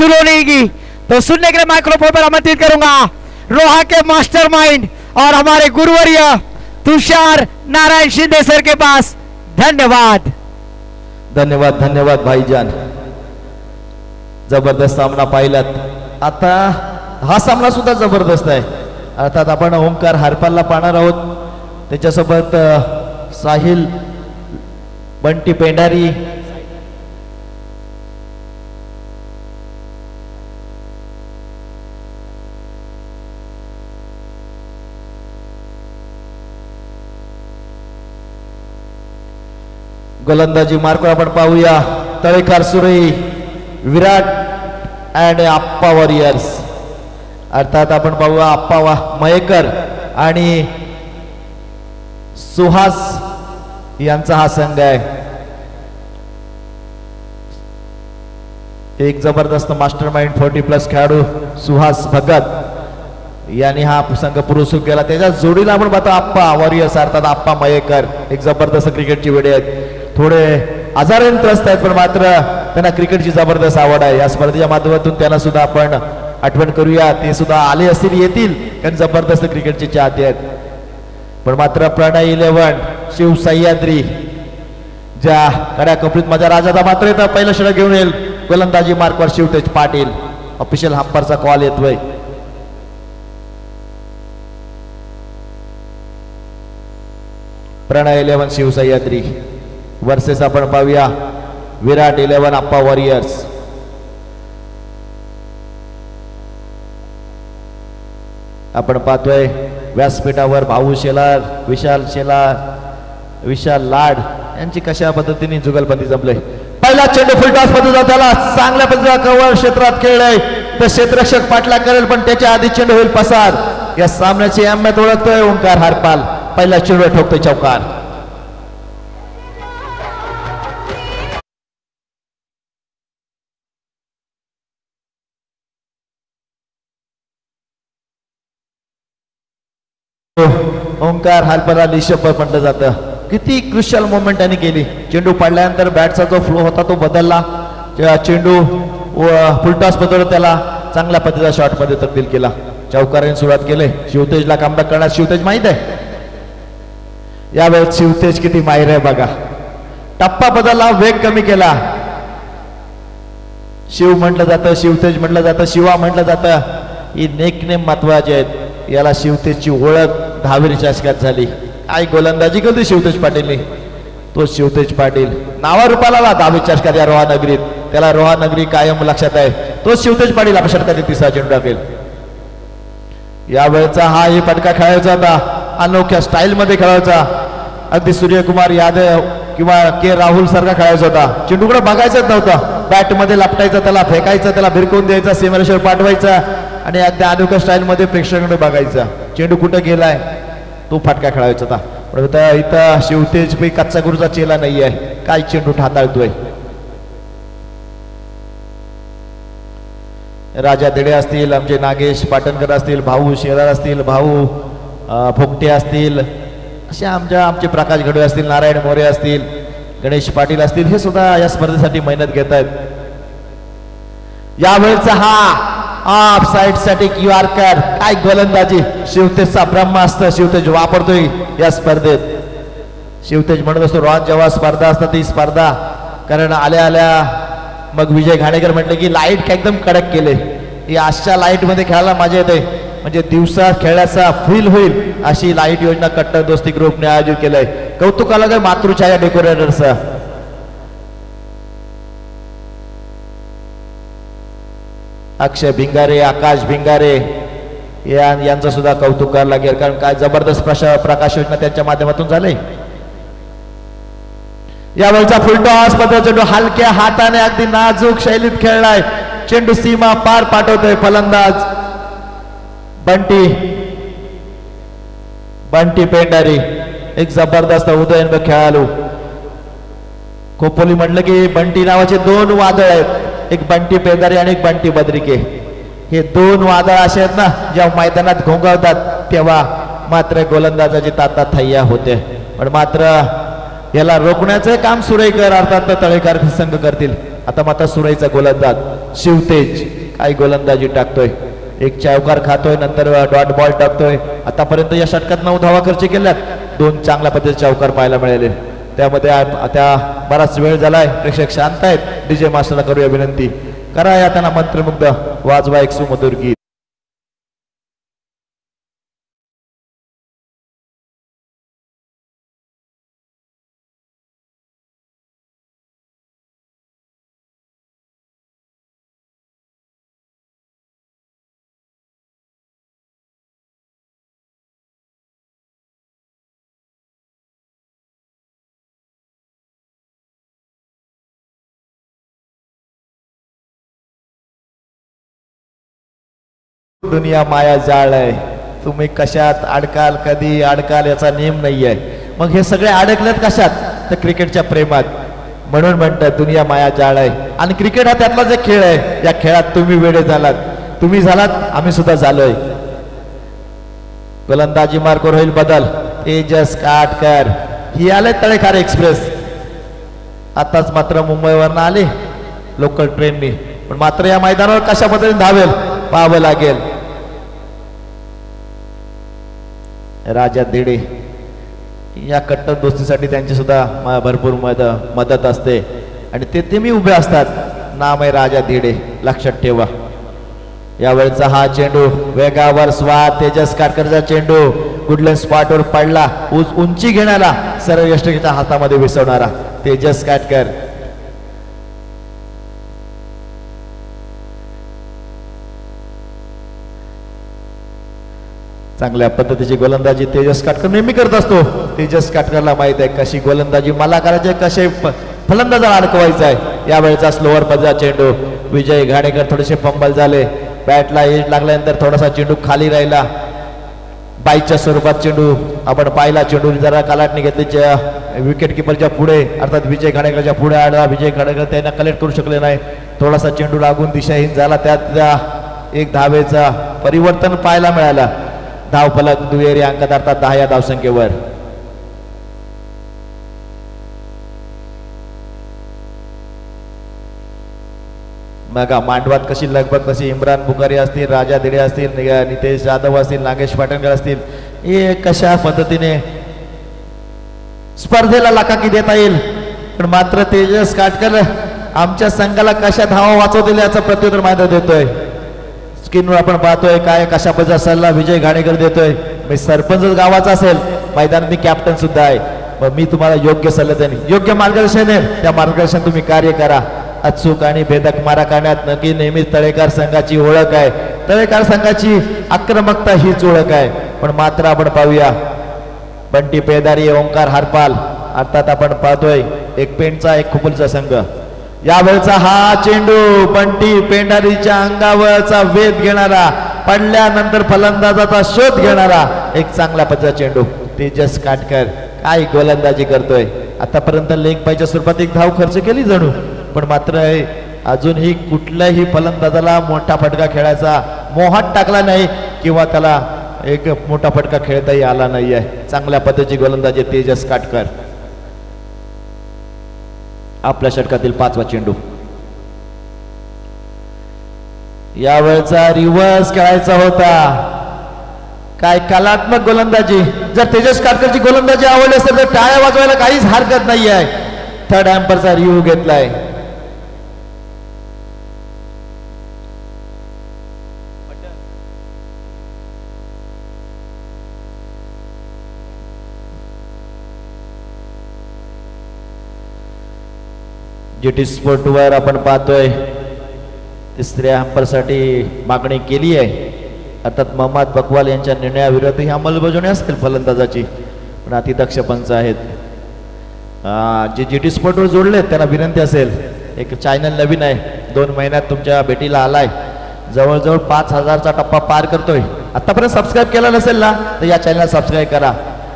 शुरू नहीं की तो सुनने के लिए माइक्रोफोन पर आमंत्रित करूंगा रोहा के मास्टरमाइंड और हमारे गुरुवर्य तुषार नारायण शिंदे सर के पास। धन्यवाद धन्यवाद धन्यवाद भाईजान, जबरदस्त सामना पाहिलात। आता हा सामना सुद्धा जबरदस्त आहे। अर्थात आपण ओंकार हरपालला पाहणार आहोत, त्याच्यासोबत साहिल बंटी पेंढारी, गोलंदाजी मार्क आपण पाहूया Talekar Surai, Virat and Appa warriors. अर्थात आपण पाहूया आप्पा मयेकर आणि सुहास यांचा हा संघ आहे। एक जबरदस्त मास्टरमाइंड 40+ खेळाडू सुहास भगत यांनी हा संघ पुरस्कृत केला। त्याच्या जोडीला आपण पाहतो आप्पा वॉरियर्स अर्थात आप्पा मयेकर, एक जबरदस्त क्रिकेटची वेडे आहेत, थोडे आजाराने त्रस्त आहेत पण मात्र त्यांना क्रिकेटची जबरदस्त आवड आहे। या स्पर्धेच्या माध्यमातून त्यांना सुद्धा आपण आठवण करूया, ते सुद्धा आले असतील येतील कारण जबरदस्त क्रिकेटचे चाहते आहेत। पण मात्र प्रणय 11 शिव सह्याद्री ज्या कड्या कपडीत माझ्या राजाचा मात्र येतं पहिलं षटक घेऊन येईल। गोलंदाजी मार्कवर शिवतेज पाटील, ऑफिशियल हंपरचा कॉल येतोय। प्रणय 11 शिव सह्याद्री वर्सेस आपण पाहूया विराट 11 आप्पा वॉरियर्स। आपण पाहतोय व्यासपीठावर भाऊ शेलार, विशाल लाड यांची कशा पद्धतीने जुगलबंदी जमले। पहिला चेंडू फुलटॉस पद्धतीचा त्याला चांगल्या पद्धतीचा कव्हर क्षेत्रात खेळलाय, तर क्षेत्ररक्षक पाठला करेल पण त्याच्या आधी चेंडू होईल पसार। या सामन्याची अहमियत ओळखतोय ओंकार हरपाल, पहिला चेंडू ठोकतोय चौकार। ओंकार हरपालला निशब्द म्हटलं जातं। किती क्रुशियल मोमेंट त्यांनी केली, चेंडू पडल्यानंतर बॅटचा जो फ्लो होता तो बदलला, चेंडू फुलटॉस बदलून त्याला चांगल्या पद्धतीचा शॉट मध्ये तब्दील केला। चौकाराने सुरुवात केली, शिवतेजला कमबॅक करण्यास शिवतेज माहित आहे यावेळेस शिवतेज किती माहिर आहे बघा। टप्पा बदलला, वेग कमी केला, शिव म्हटलं जातं, शिवतेज म्हटलं जातं, शिवा म्हटलं जातं, ही नेकनेम महत्वाचे आहेत। याला शिवतेजची ओळख 10वी चषकात झाली। काय गोलंदाजी केली शिवतेज पाटीलने, तो शिवतेज पाटील नावा रूपाला 10वी चषकात या रोहा नगरीत, त्याला रोहा नगरी कायम लक्षात आहे। तो शिवतेज पाटील आपल्या षटकातील तिसरा चेंडू टाकेल। यावेळेचा हा ही फटका खेळायचा होता, अनोख्या स्टाईल मध्ये खेळायचा, अगदी सूर्यकुमार यादव किंवा के राहुल सारखा खेळायचा होता। चेंडूकडे बघायचंच नव्हतं, बॅट मध्ये लपटायचं, त्याला फेकायचं, त्याला भिरकून द्यायचा, सीमारेषेवर पाठवायचा आणि अगदी अनोख्या स्टाईल मध्ये प्रेक्षकांकडे बघायचा चेंडू कुठे गेलाय तो फटका खेळायचा होता। पण इथं शिवतेज कच्चा गुरुचा चेला नाही आहे, काय चेंडू हाताळतोय। राजा देडे असतील, आमचे नागेश पाटणकर असतील, भाऊ शेलार असतील, भाऊ फोकटे असतील, असे आमचे प्रकाश घडवे असतील, नारायण मोरे असतील, गणेश पाटील असतील, हे सुद्धा या स्पर्धेसाठी मेहनत घेत आहेत। यावेळेचा हा ऑफ साइड साठी क्यूआर काय गोलंदाजी, शिवतेजचा ब्रह्मास्त्र शिवतेज वापरतोय या स्पर्धेत। शिवतेज म्हणत असतो रोहन जेव्हा स्पर्धा असतात ती स्पर्धा, कारण आल्या आल्या मग विजय घाणेकर म्हटले की लाईट एकदम कडक केले, ही अशा लाईट मध्ये खेळायला मजा येते, म्हणजे दिवसा खेळायचा फील होईल अशी लाईट योजना कट्टर दोस्ती ग्रुपने आयोजित केलंय। कौतुकाला काय मातृछाया डेकोरेटरचा। अक्षय भिंगारे, आकाश भिंगारे यांचं सुद्धा कौतुक करायला लागेल, कारण काय जबरदस्त प्रकाश योजना त्यांच्या माध्यमातून झाले। यावेळचा फुलटॉस पद्धत चेंडू हलक्या हाताने अगदी नाजूक शैलीत खेळलाय, चेंडू सीमा पार पाठवतोय फलंदाज बंटी पेंढारी, एक जबरदस्त उदयन खेळाडू। खोपोली म्हटलं की बंटी नावाचे 2 वादळ आहेत, एक बंटी पेंढारी आणि एक बंटी बद्रिके। हे 2 वादळ असे आहेत ना, जेव्हा मैदानात घोंगावतात तेव्हा मात्र गोलंदाजाची तातात थैया होते, पण मात्र याला रोखण्याचे काम सुरेकर अर्थात तळेकर संघ करतील। आता मात्र सुरेचा गोलंदाज शिवतेज काय गोलंदाजी टाकतोय, एक चौकार खातोय, नंतर डॉट बॉल टाकतोय. आतापर्यंत या षटकात 9 धावा खर्च केल्यात, 2 चांगल्या पद्धतीचे चौकार पाहायला मिळाले. त्यामध्ये आता बराच वेळ झालाय, प्रेक्षक शांत आहेत. डीजे मास्टरला करूया विनंती, करा या त्यांना मंत्रमुग्ध, वाजवा एक सुमधुर गीत. दुनिया माया जाळ आहे, तुम्ही कशात अडकाल, कधी अडकाल याचा नियम नाहीये. मग हे सगळे अडकलेत कशात, तर क्रिकेटच्या प्रेमात. म्हणून म्हणतात दुनिया माया जाळ आहे. आणि क्रिकेट हा त्यातलाच एक खेळ आहे. या खेळात तुम्ही वेडे झालात, तुम्ही झालात, आम्ही सुद्धा झालोय. गोलंदाजी मार्कवर होईल बदल. तेजस काटकर ही आले तळेखार एक्सप्रेस. आताच मात्र मुंबईवरनं आले लोकल ट्रेननी, पण मात्र या मैदानावर कशा पद्धतीने धावेल पाहावं लागेल. राजा धिडे या कट्टर दोस्तीसाठी त्यांची सुद्धा भरपूर मदत असते आणि ते मी उभे असतात. नाम आहे राजा धिडे, लक्षात ठेवा. यावेळचा हा चेंडू वेगावर स्वाद, तेजस काटकरचा चेंडू गुडलँड स्पॉटवर पडला, उंची घेणारा, सरळ यष्टिकेच्या हातामध्ये विसवणारा तेजस काटकर. चांगल्या पद्धतीची गोलंदाजी तेजस काटकर नेहमी करत असतो. तेजस काटकरला माहित आहे कशी गोलंदाजी मला करायची, कसे फलंदाजाला अडकवायचं आहे. यावेळेचा स्लोअर पदचा चेंडू, विजय घाणेकर थोडेसे फंबल झाले, बॅटला एज लागल्यानंतर थोडासा चेंडू खाली राहिला. बाईच्या स्वरूपात चेंडू आपण पाहिला, चेंडू जरा कालाटणी घेतली विकेट किपरच्या पुढे, अर्थात विजय घाणेकरच्या पुढे आला. विजय घाणेकर त्यांना कलेक्ट करू शकले नाही, थोडासा चेंडू लागून दिशाहीन झाला. त्यात एक धावेचा परिवर्तन पाहायला मिळाला. धावफलक दुहेरी अंकात, अर्थात 10 या धावसंख्येवर. बघा मांडवात कशी लगबग, कशी इम्रान बुखारी असतील, राजा धिडे असतील, नितेश जाधव असतील, नागेश पाटणकर असतील, हे कशा पद्धतीने स्पर्धेला लाखाकी देता येईल. पण मात्र तेजस काटकर आमच्या संघाला कशा धावा वाचवतील याचं प्रत्युत्तर माहिती देतोय. स्क्रीनवर आपण पाहतोय काय कशा पद्धतीचा सल्ला विजय घाणेकर देतोय. मी सरपंच गावाचा असेल, मैदानात मी कॅप्टन सुद्धा आहे, पण मी तुम्हाला योग्य सल्ला देईन, योग्य मार्गदर्शन आहे. त्या मार्गदर्शन तुम्ही कार्य करा. अचूक आणि भेदक मारा करण्यात नक्की नेहमीच तळेकार संघाची ओळख आहे. तळेकार संघाची आक्रमकता हीच ओळख आहे. पण मात्र आपण पाहूया बंटी पेदारी, ओंकार हरपाल, अर्थात आपण पाहतोय एक पेंटचा एक खुपलचा संघ. यावेळचा हा चेंडू बंटी पेंडारीच्या अंगावरचा वेध घेणारा, पडल्यानंतर फलंदाजाचा शोध घेणारा एक चांगला पद्धतीचा चेंडू. तेजस काटकर काय गोलंदाजी करतोय. आतापर्यंत लेग पायच्या स्वरूपात एक धाव खर्च केली जणू, पण मात्र अजूनही कुठल्याही फलंदाजाला मोठा फटका खेळायचा मोहात टाकला नाही किंवा त्याला एक मोठा फटका खेळताही आला नाहीये. चांगल्या पद्धतीची गोलंदाजी तेजस काटकर. आपल्या षटकातील 5वा चेंडू. यावेळचा रिव्हर्स खेळायचा होता. काय कलात्मक गोलंदाजी. जर तेजस काटकरची गोलंदाजी आवडली असेल तर टाळ्या वाजवायला काहीच हरकत नाही आहे. थर्ड एम्परचा रिव्ह्यू घेतलाय. जीटी स्पोर्टवर आपण पाहतोय तिसऱ्या अंपरसाठी मागणी केली आहे. अर्थात मोहम्मद बकवाल यांच्या निर्णयाविरुद्ध ही अंमलबजावणी असेल फलंदाजाची, पण अतिदक्ष पंच आहेत. जे जीटी स्पोर्टवर जोडले त्यांना विनंती असेल, एक चॅनल नवीन आहे, 2 महिन्यात तुमच्या भेटीला आलाय, जवळजवळ 5000चा टप्पा पार करतोय. आतापर्यंत सबस्क्राईब केला नसेल ना तर या चॅनलला सबस्क्राईब करा.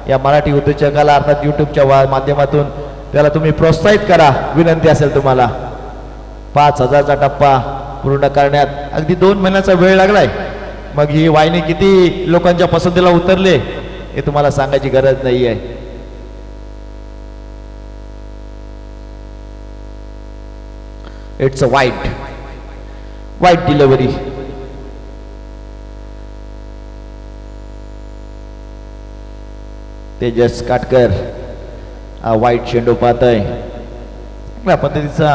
या मराठी उद्योजकाला अर्थात यूट्यूबच्या माध्यमातून त्याला तुम्ही प्रोत्साहित करा, विनंती असेल तुम्हाला. 5000चा टप्पा पूर्ण करण्यात अगदी 2 महिन्याचा वेळ लागलाय. मग ही वाहिनी किती लोकांच्या पसंतीला उतरले हे तुम्हाला सांगायची गरज नाही आहे. It's a wide. Wide delivery. Tejas Katkar wide चेंडू पाहतोय. या पद्धतीचा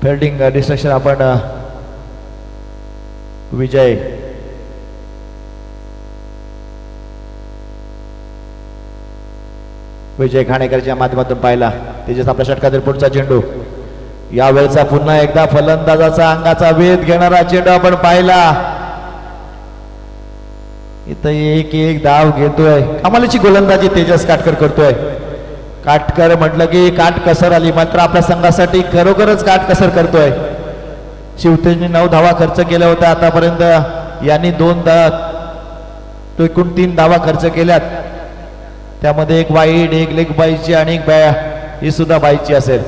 फिल्डिंग डिस्ट्रक्शन आपण विजय घाणेकरच्या माध्यमातून पाहिला. तेजस आपल्या षटकातील पुढचा चेंडू. यावेळचा पुन्हा एकदा फलंदाजाचा अंगाचा वेध घेणारा चेंडू आपण पाहिला. इथं एक धाव घेतोय. कमालीची गोलंदाजी तेजस काटकर करतोय. काटकर म्हटलं की काट कसर आली, मात्र आपल्या संघासाठी खरोखरच काट कसर करतोय. शिवतेजने 9 धावा खर्च केल्या होत्या आतापर्यंत. यांनी 2 एकूण 3 धावा खर्च केल्यात. त्यामध्ये एक वाईड, एक लेग बाईची आणि एक ही सुद्धा बाईची असेल.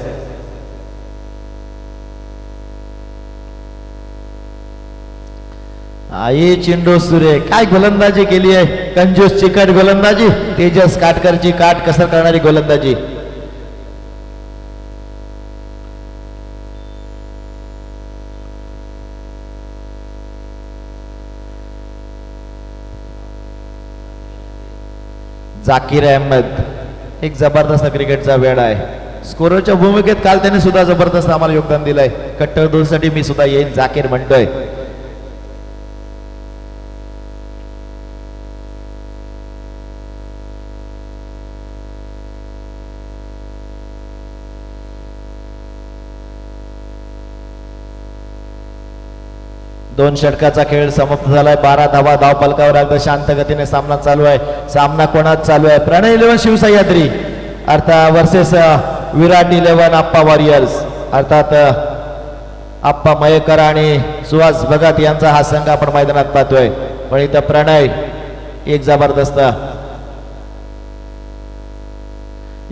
आई चेंडू सुरे काय गोलंदाजी केली आहे. कंजूस चिकट गोलंदाजी. तेजस काटकरची काट कसर करणारी गोलंदाजी. जाकीर अहमद एक जबरदस्त क्रिकेटचा वेळा आहे. स्कोररच्या भूमिकेत काल त्याने सुद्धा जबरदस्त आम्हाला योगदान दिलंय. कट्टर दोनसाठी मी सुद्धा येईन जाकीर म्हणतोय. दोन षटकाचा खेळ समाप्त झालाय. 12 धावा धावफलकावर. अगदी शांत गतीने सामना चालू आहे. सामना कोणात चालू आहे? प्रणय 11 शिवसह्याद्री अर्थात वर्सेस विराट 11 आप्पा वॉरियर्स. अर्थात आप्पा मयेकर आणि सुहास भगत यांचा हा संघ आपण मैदानात पाहतोय. पण इथं प्रणय एक जबरदस्त.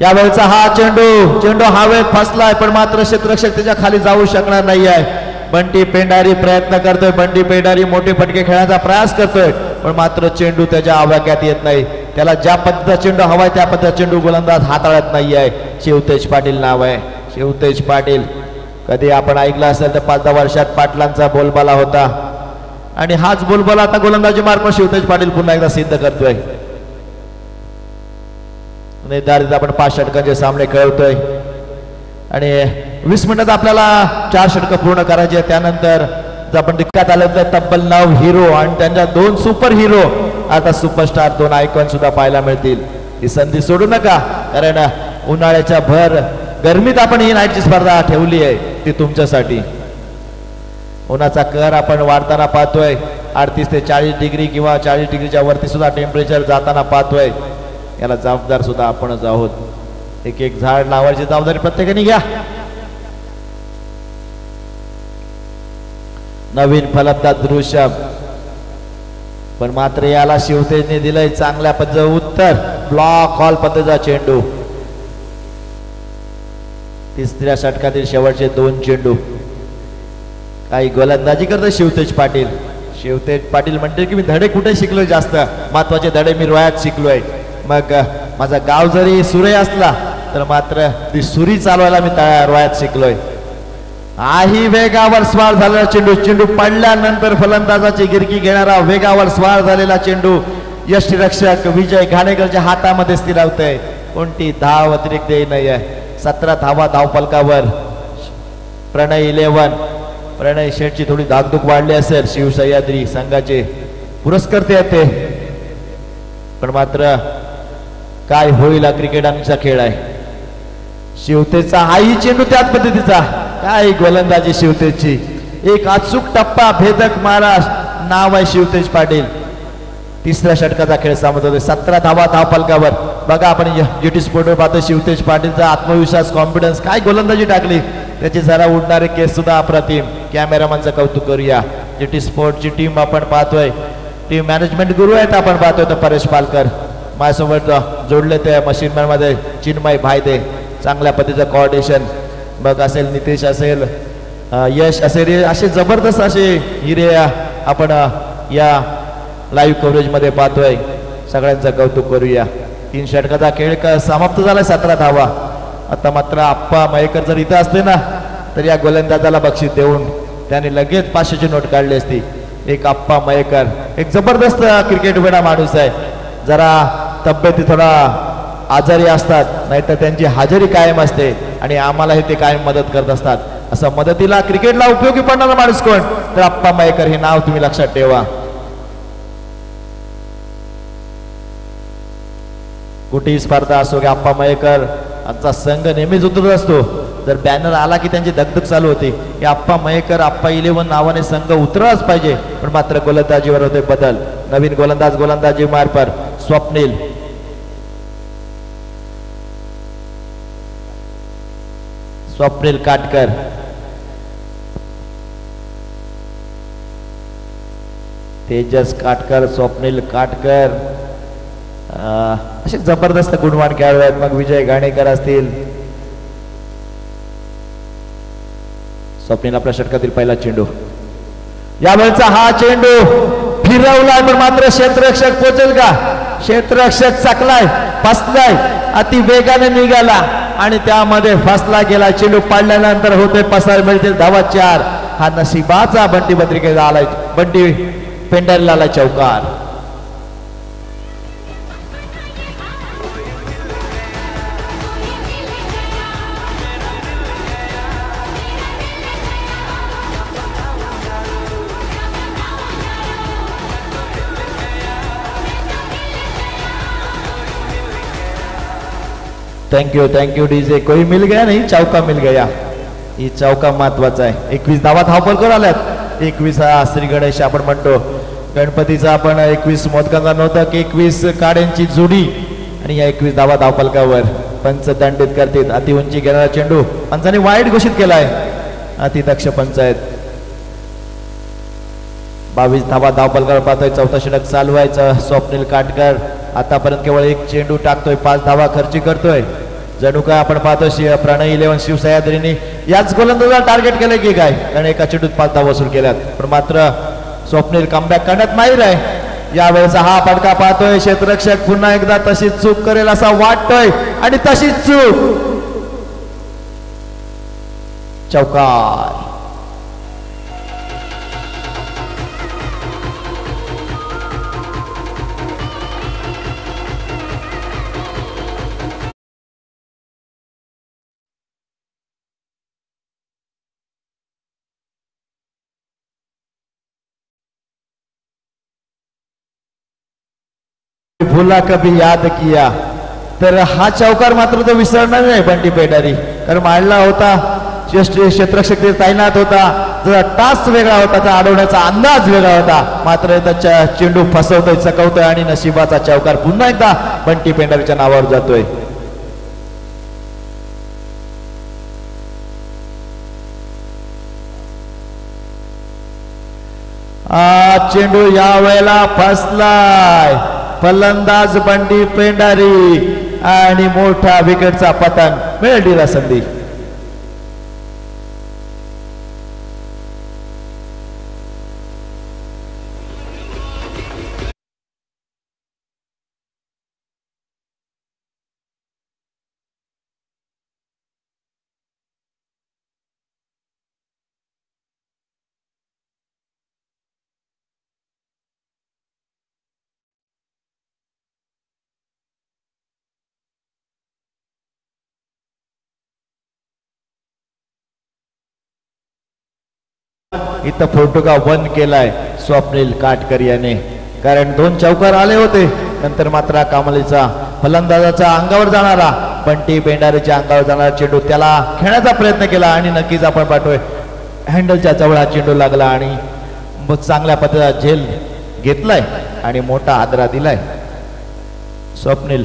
यावेळचा हा चेंडू हवेत फसलाय, पण मात्र क्षेत्ररक्षक त्याच्या खाली जाऊ शकणार नाही आहे. बंटी पेंडारी प्रयत्न करतोय. बंटी पेंडारी मोठे फटके खेळण्याचा प्रयास करतोय, पण मात्र चेंडू त्याच्या आवाक्यात येत नाही. त्याला ज्या पद्धतीचा चेंडू हवाय त्या पद्धतीचा चेंडू गोलंदाज हाताळत नाही आहे. शिवतेज पाटील नाव आहे. शिवतेज पाटील कधी आपण ऐकलं असेल तर 5-10 वर्षात पाटलांचा बोलबाला होता, आणि हाच बोलबाला आता गोलंदाजी मार्फत शिवतेज पाटील पुन्हा एकदा सिद्ध करतोय. निर्धारित आपण 5 षटकांचे सामने खेळतोय आणि 20 मिनिटात आपल्याला 4 षटकं पूर्ण करायचे. त्यानंतर आपण दिक्कत आलं तर तब्बल 9 हिरो आणि त्यांच्या 2 सुपर हिरो, आता सुपरस्टार 2 आयकॉन सुद्धा पाहायला मिळतील. ही संधी सोडू नका, कारण उन्हाळ्याच्या भर गरमीत आपण ही नाईटची स्पर्धा ठेवली आहे, ती तुमच्यासाठी. उन्हाचा कहर आपण वाढताना पाहतोय. 38 ते 40 डिग्री किंवा 40 डिग्रीच्या वरती सुद्धा टेम्परेचर जाताना पाहतोय. याला जबाबदार सुद्धा आपणच आहोत. एक झाड लावायची जबाबदारी प्रत्येकाने घ्या. नवीन फलंदाज ऋषभ, पण मात्र याला शिवतेजने दिलंय चांगल्या पद्धतीचं उत्तर. ब्लॉक हॉल पद्धतीचा चेंडू. तिसऱ्या षटकातील शेवटचे 2 चेंडू. काही गोलंदाजी करतो शिवतेज पाटील. शिवतेज पाटील म्हणते की मी धडे कुठे शिकलोय, जास्त महत्वाचे धडे मी रोह्यात शिकलोय. मग माझा गाव जरी सुरे असला तर मात्र ती सुरी चालवायला मी रोह्यात शिकलोय. आही वेगावर स्वार झालेला चेंडू पडल्यानंतर फलंदाजाची गिरकी घेणारा वेगावर स्वार झालेला चेंडू यष्टिरक्षक विजय घाणेकरच्या हातामध्ये स्थिरावतोय. कोणती धाव अतिरिक्त नाही आहे. 17 धावा धावफलकावर. प्रणय 11. प्रणय शेठची थोडी धाकधूक वाढली असेल. शिवसह्याद्री संघाचे पुरस्कर्ते आहेत, पण मात्र काय होईल हा क्रिकेटांचा खेळ आहे. शिवतेजचा हाही चेंडू त्याच पद्धतीचा. काय गोलंदाजी शिवतेजची. एक अचूक टप्पा, भेदक मारा. नाव आहे शिवतेज पाटील. तिसऱ्या षटकाचा खेळ सामोर होतोय. 17 धावा धावफलकावर. बघा आपण जीटी स्पोर्टवर पाहतो शिवतेज पाटीलचा आत्मविश्वास, कॉन्फिडन्स. काय गोलंदाजी टाकली. त्याची जरा उडणारे केस सुद्धा अप्रतिम. कॅमेरामॅनचं कौतुक करूया. जीटी स्पोर्टची टीम आपण पाहतोय. टीम मॅनेजमेंट गुरु आहेत आपण पाहतोय. तर परेश पालकर माझ्यासोबत जोडले ते मशीनमॅन मध्ये चिन्मय भायदे. चांगल्या पद्धतीचं कोऑर्डिनेशन. बघ असेल नितेश असेल, यश असेल, असे जबरदस्त असे हिरे आपण या लाईव्ह कव्हरेज मध्ये पाहतोय. सगळ्यांचं कौतुक करूया. 3 षटकाचा खेळ समाप्त झालाय. 17 धावा. आता मात्र आप्पा मयेकर जर इथं असते ना तर या गोलंदाजाला बक्षीस देऊन त्याने लगेच 500ची नोट काढली असती. एक आप्पा मयेकर एक जबरदस्त क्रिकेट वेडा माणूस आहे. जरा तब्येती थोडा आजारी असतात, नाहीतर त्यांची हजेरी कायम असते आणि आम्हालाही ते कायम मदत करत असतात. असं मदतीला क्रिकेटला उपयोगी पडणारा माणूस कोण तर आप्पा मयेकर हे नाव तुम्ही लक्षात ठेवा. कुठेही स्पर्धा असो की आप्पा मयेकर आमचा संघ नेहमीच उतरत असतो. जर बॅनर आला की त्यांची धगधग चालू होती की आप्पा मयेकर आप्पा 11 नावाने संघ उतरलाच पाहिजे. पण मात्र गोलंदाजीवर होते बदल. नवीन गोलंदाजी मार्फत स्वप्नील काटकर तेजस काटकर स्वप्नील काटकर असे जबरदस्त गुणवान खेळाडू आहेत. मग विजय घाणेकर असतील. स्वप्नील आपल्या षटकातील पहिला चेंडू यावेळचा हा चेंडू फिरवलाय पण मात्र क्षेत्ररक्षक पोहोचेल का. क्षेत्ररक्षक चकलाय फसलाय अति वेगाने निघाला आणि त्यामध्ये फसला गेला. चेंडू पाडल्यानंतर होते पसार मिळतील धावा 4. हा नशिबाचा बंटी पत्रिकेचा आलाय. बंटी पेंडरला आलाय चौकार. Thank you DJ. कोई मिल गया नहीं चौका मिल गया. ही चौका महत्वाचा आहे. 21 धावा धावपलकर आल्यात. 21 हा श्री गणेश आपण म्हणतो गणपतीचा आपण 21 मोदकांचा नव्हता की 21 काड्यांची जोडी आणि या 21 धावा धावपलकावर पंच दंडित करतील. अति उंची घेणारा चेंडू पंचांनी वाईट घोषित केलाय. अति दक्ष पंच आहेत. 22 धावा धावपलकावर पाहतोय. चौथा षटक चालवायचं स्वप्नील काटकर आतापर्यंत केवळ एक चेंडू टाकतोय 5 धावा खर्ची करतोय. जणू काय आपण पाहतोय प्रणय 11 शिवसह्याद्रीने याच गोलंदाजाला टार्गेट केलंय की काय, कारण एका चेंडूत 5 धावा वसूल केल्यात. पण मात्र स्वप्नील कमबॅक करण्यात माहीर आहे. यावेळेचा हा फटका पाहतोय. क्षेत्ररक्षक पुन्हा एकदा तशीच चूक करेल असा वाटतोय आणि तशीच चूक. चौकार. भूला कभी याद किया तर हा चौकार मात्र तो विसरणार नाही बंटी पेंडारी, कारण मांडला होता. क्षेत्ररक्षक तैनात होता. जरा टास वेगळा होता. त्या अडवण्याचा अंदाज वेगळा होता. मात्र त्याच्या चेंडू फसवतोय चकवतोय आणि नशिबाचा चौकार पुन्हा एकदा बंटी पेंडारीच्या नावावर जातोय. चेंडू या वेळेला फसलाय. फलंदाज बंटी पेंडारी आणि मोठा विकेटचा पतंग. मिळाली संधी. इथं फोटो का 1 केलाय स्वप्नील काटकर याने, कारण 2 चौकार आले होते. नंतर मात्र कामलीचा फलंदाजाच्या अंगावर जाणारा बंटी पेंडारीच्या अंगावर जाणारा चेंडू त्याला खेळण्याचा प्रयत्न केला आणि नक्कीच आपण पाहतोय हँडलच्या जवळ हा चेंडू लागला आणि चांगल्या पद्धतीचा झेल घेतलाय आणि मोठा आदरा दिलाय. स्वप्नील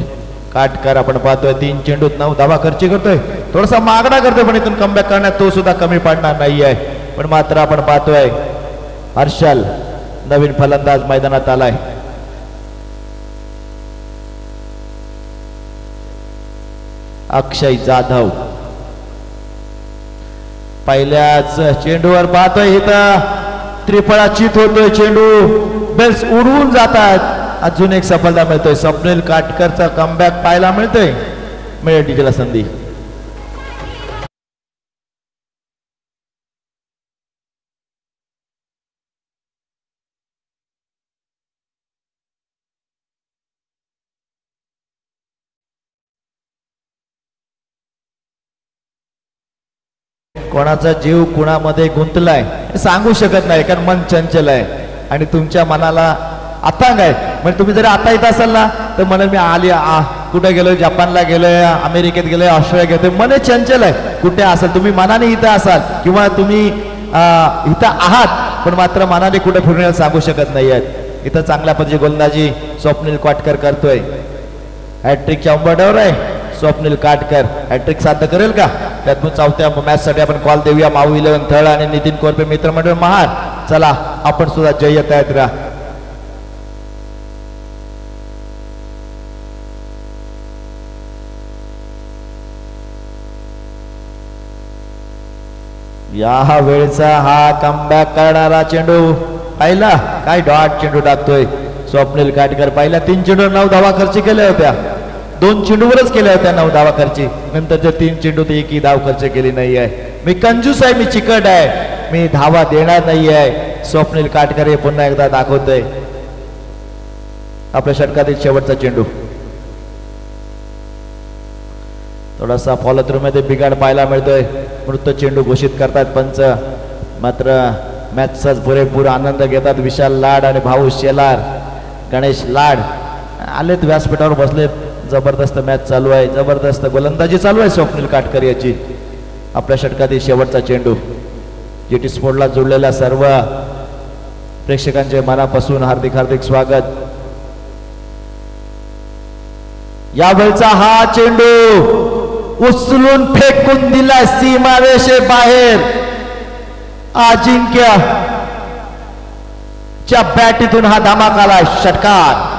काटकर आपण पाहतोय 3 चेंडूत 9 धावा खर्ची करतोय. थोडासा मागणा करतोय पण इथून कमबॅक करण्यात तो सुद्धा कमी पडणार नाहीये. पण मात्र आपण पाहतोय हर्षल नवीन फलंदाज मैदानात आलाय. अक्षय जाधव पहिल्याच चेंडूवर पाहतोय इथं त्रिफळा चित होतोय. चेंडू बेल्स उडवून जातात. अजून एक सफलता मिळतोय. स्वप्नील काटकरचा कमबॅक पाहायला मिळतोय. मिळेल तिला संधी. कोणाचा जीव कुणामध्ये गुंतलाय हे सांगू शकत नाही, कारण मन चंचल आहे आणि तुमच्या मनाला अथांग आहे. म्हणजे तुम्ही जर आता येत असाल ना तर मला मी कुठे गेलोय, जपानला गेलोय, अमेरिकेत गेलोय, ऑस्ट्रेलिया गेलोय, मन चंचल आहे. कुठे असाल तुम्ही मनाने इथं असाल किंवा तुम्ही इथं आहात पण मात्र मनाने कुठे फिरण्याला सांगू शकत नाही आहेत. इथं चांगल्या पद्धतीची गोलंदाजी स्वप्नील काटकर करतोय. हॅट्रिकच्या उंबरठ्यावर आहे स्वप्नील काटकर. हॅट्रिक साध्य करेल का? त्यातून चौथ्या मॅच साठी आपण कॉल देऊया माऊ 11 थळ आणि नितीन कोरपे मित्रमंडळ महार. चला आपण सुद्धा जय तयात राहा. या वेळचा हा कमबॅक करणारा चेंडू पाहिला, काय डॉट चेंडू टाकतोय स्वप्नील काटकर. पहिल्या 3 चेंडूवर 9 धावा खर्च केल्या होत्या, 2 चेंडूवरच केल्या होत्या 9 धावा खर्ची. नंतरच्या 3 चेंडूत एकही धाव खर्च केली नाही आहे. मी कंजूस आहे, मी चिकट आहे, मी धावा देणार नाही आहे. स्वप्नील काटकर हे पुन्हा एकदा दाखवतोय. आपल्या षटकातील शेवटचा चेंडू थोडासा फॉलो थ्रू मध्ये बिघाड पाहायला मिळतोय. मृत चेंडू घोषित करतात पंच. मात्र मॅचचाच पुरेपूर आनंद घेतात विशाल लाड आणि भाऊ शेलार गणेश लाड. आलेत व्यासपीठावर बसलेत. जबरदस्त मॅच चालू आहे, जबरदस्त गोलंदाजी चालू आहे स्वप्नील काटकर याची. आपल्या षटकातील शेवटचा चेंडू. जीटी स्पोर्टला जोडलेल्या सर्व प्रेक्षकांचे मनापासून हार्दिक हार्दिक स्वागत. यावेळचा हा चेंडू उचलून फेकून दिला सीमारेषे बाहेर. अजिंक्य च्या बॅटीतून हा धमाकाला षटकार.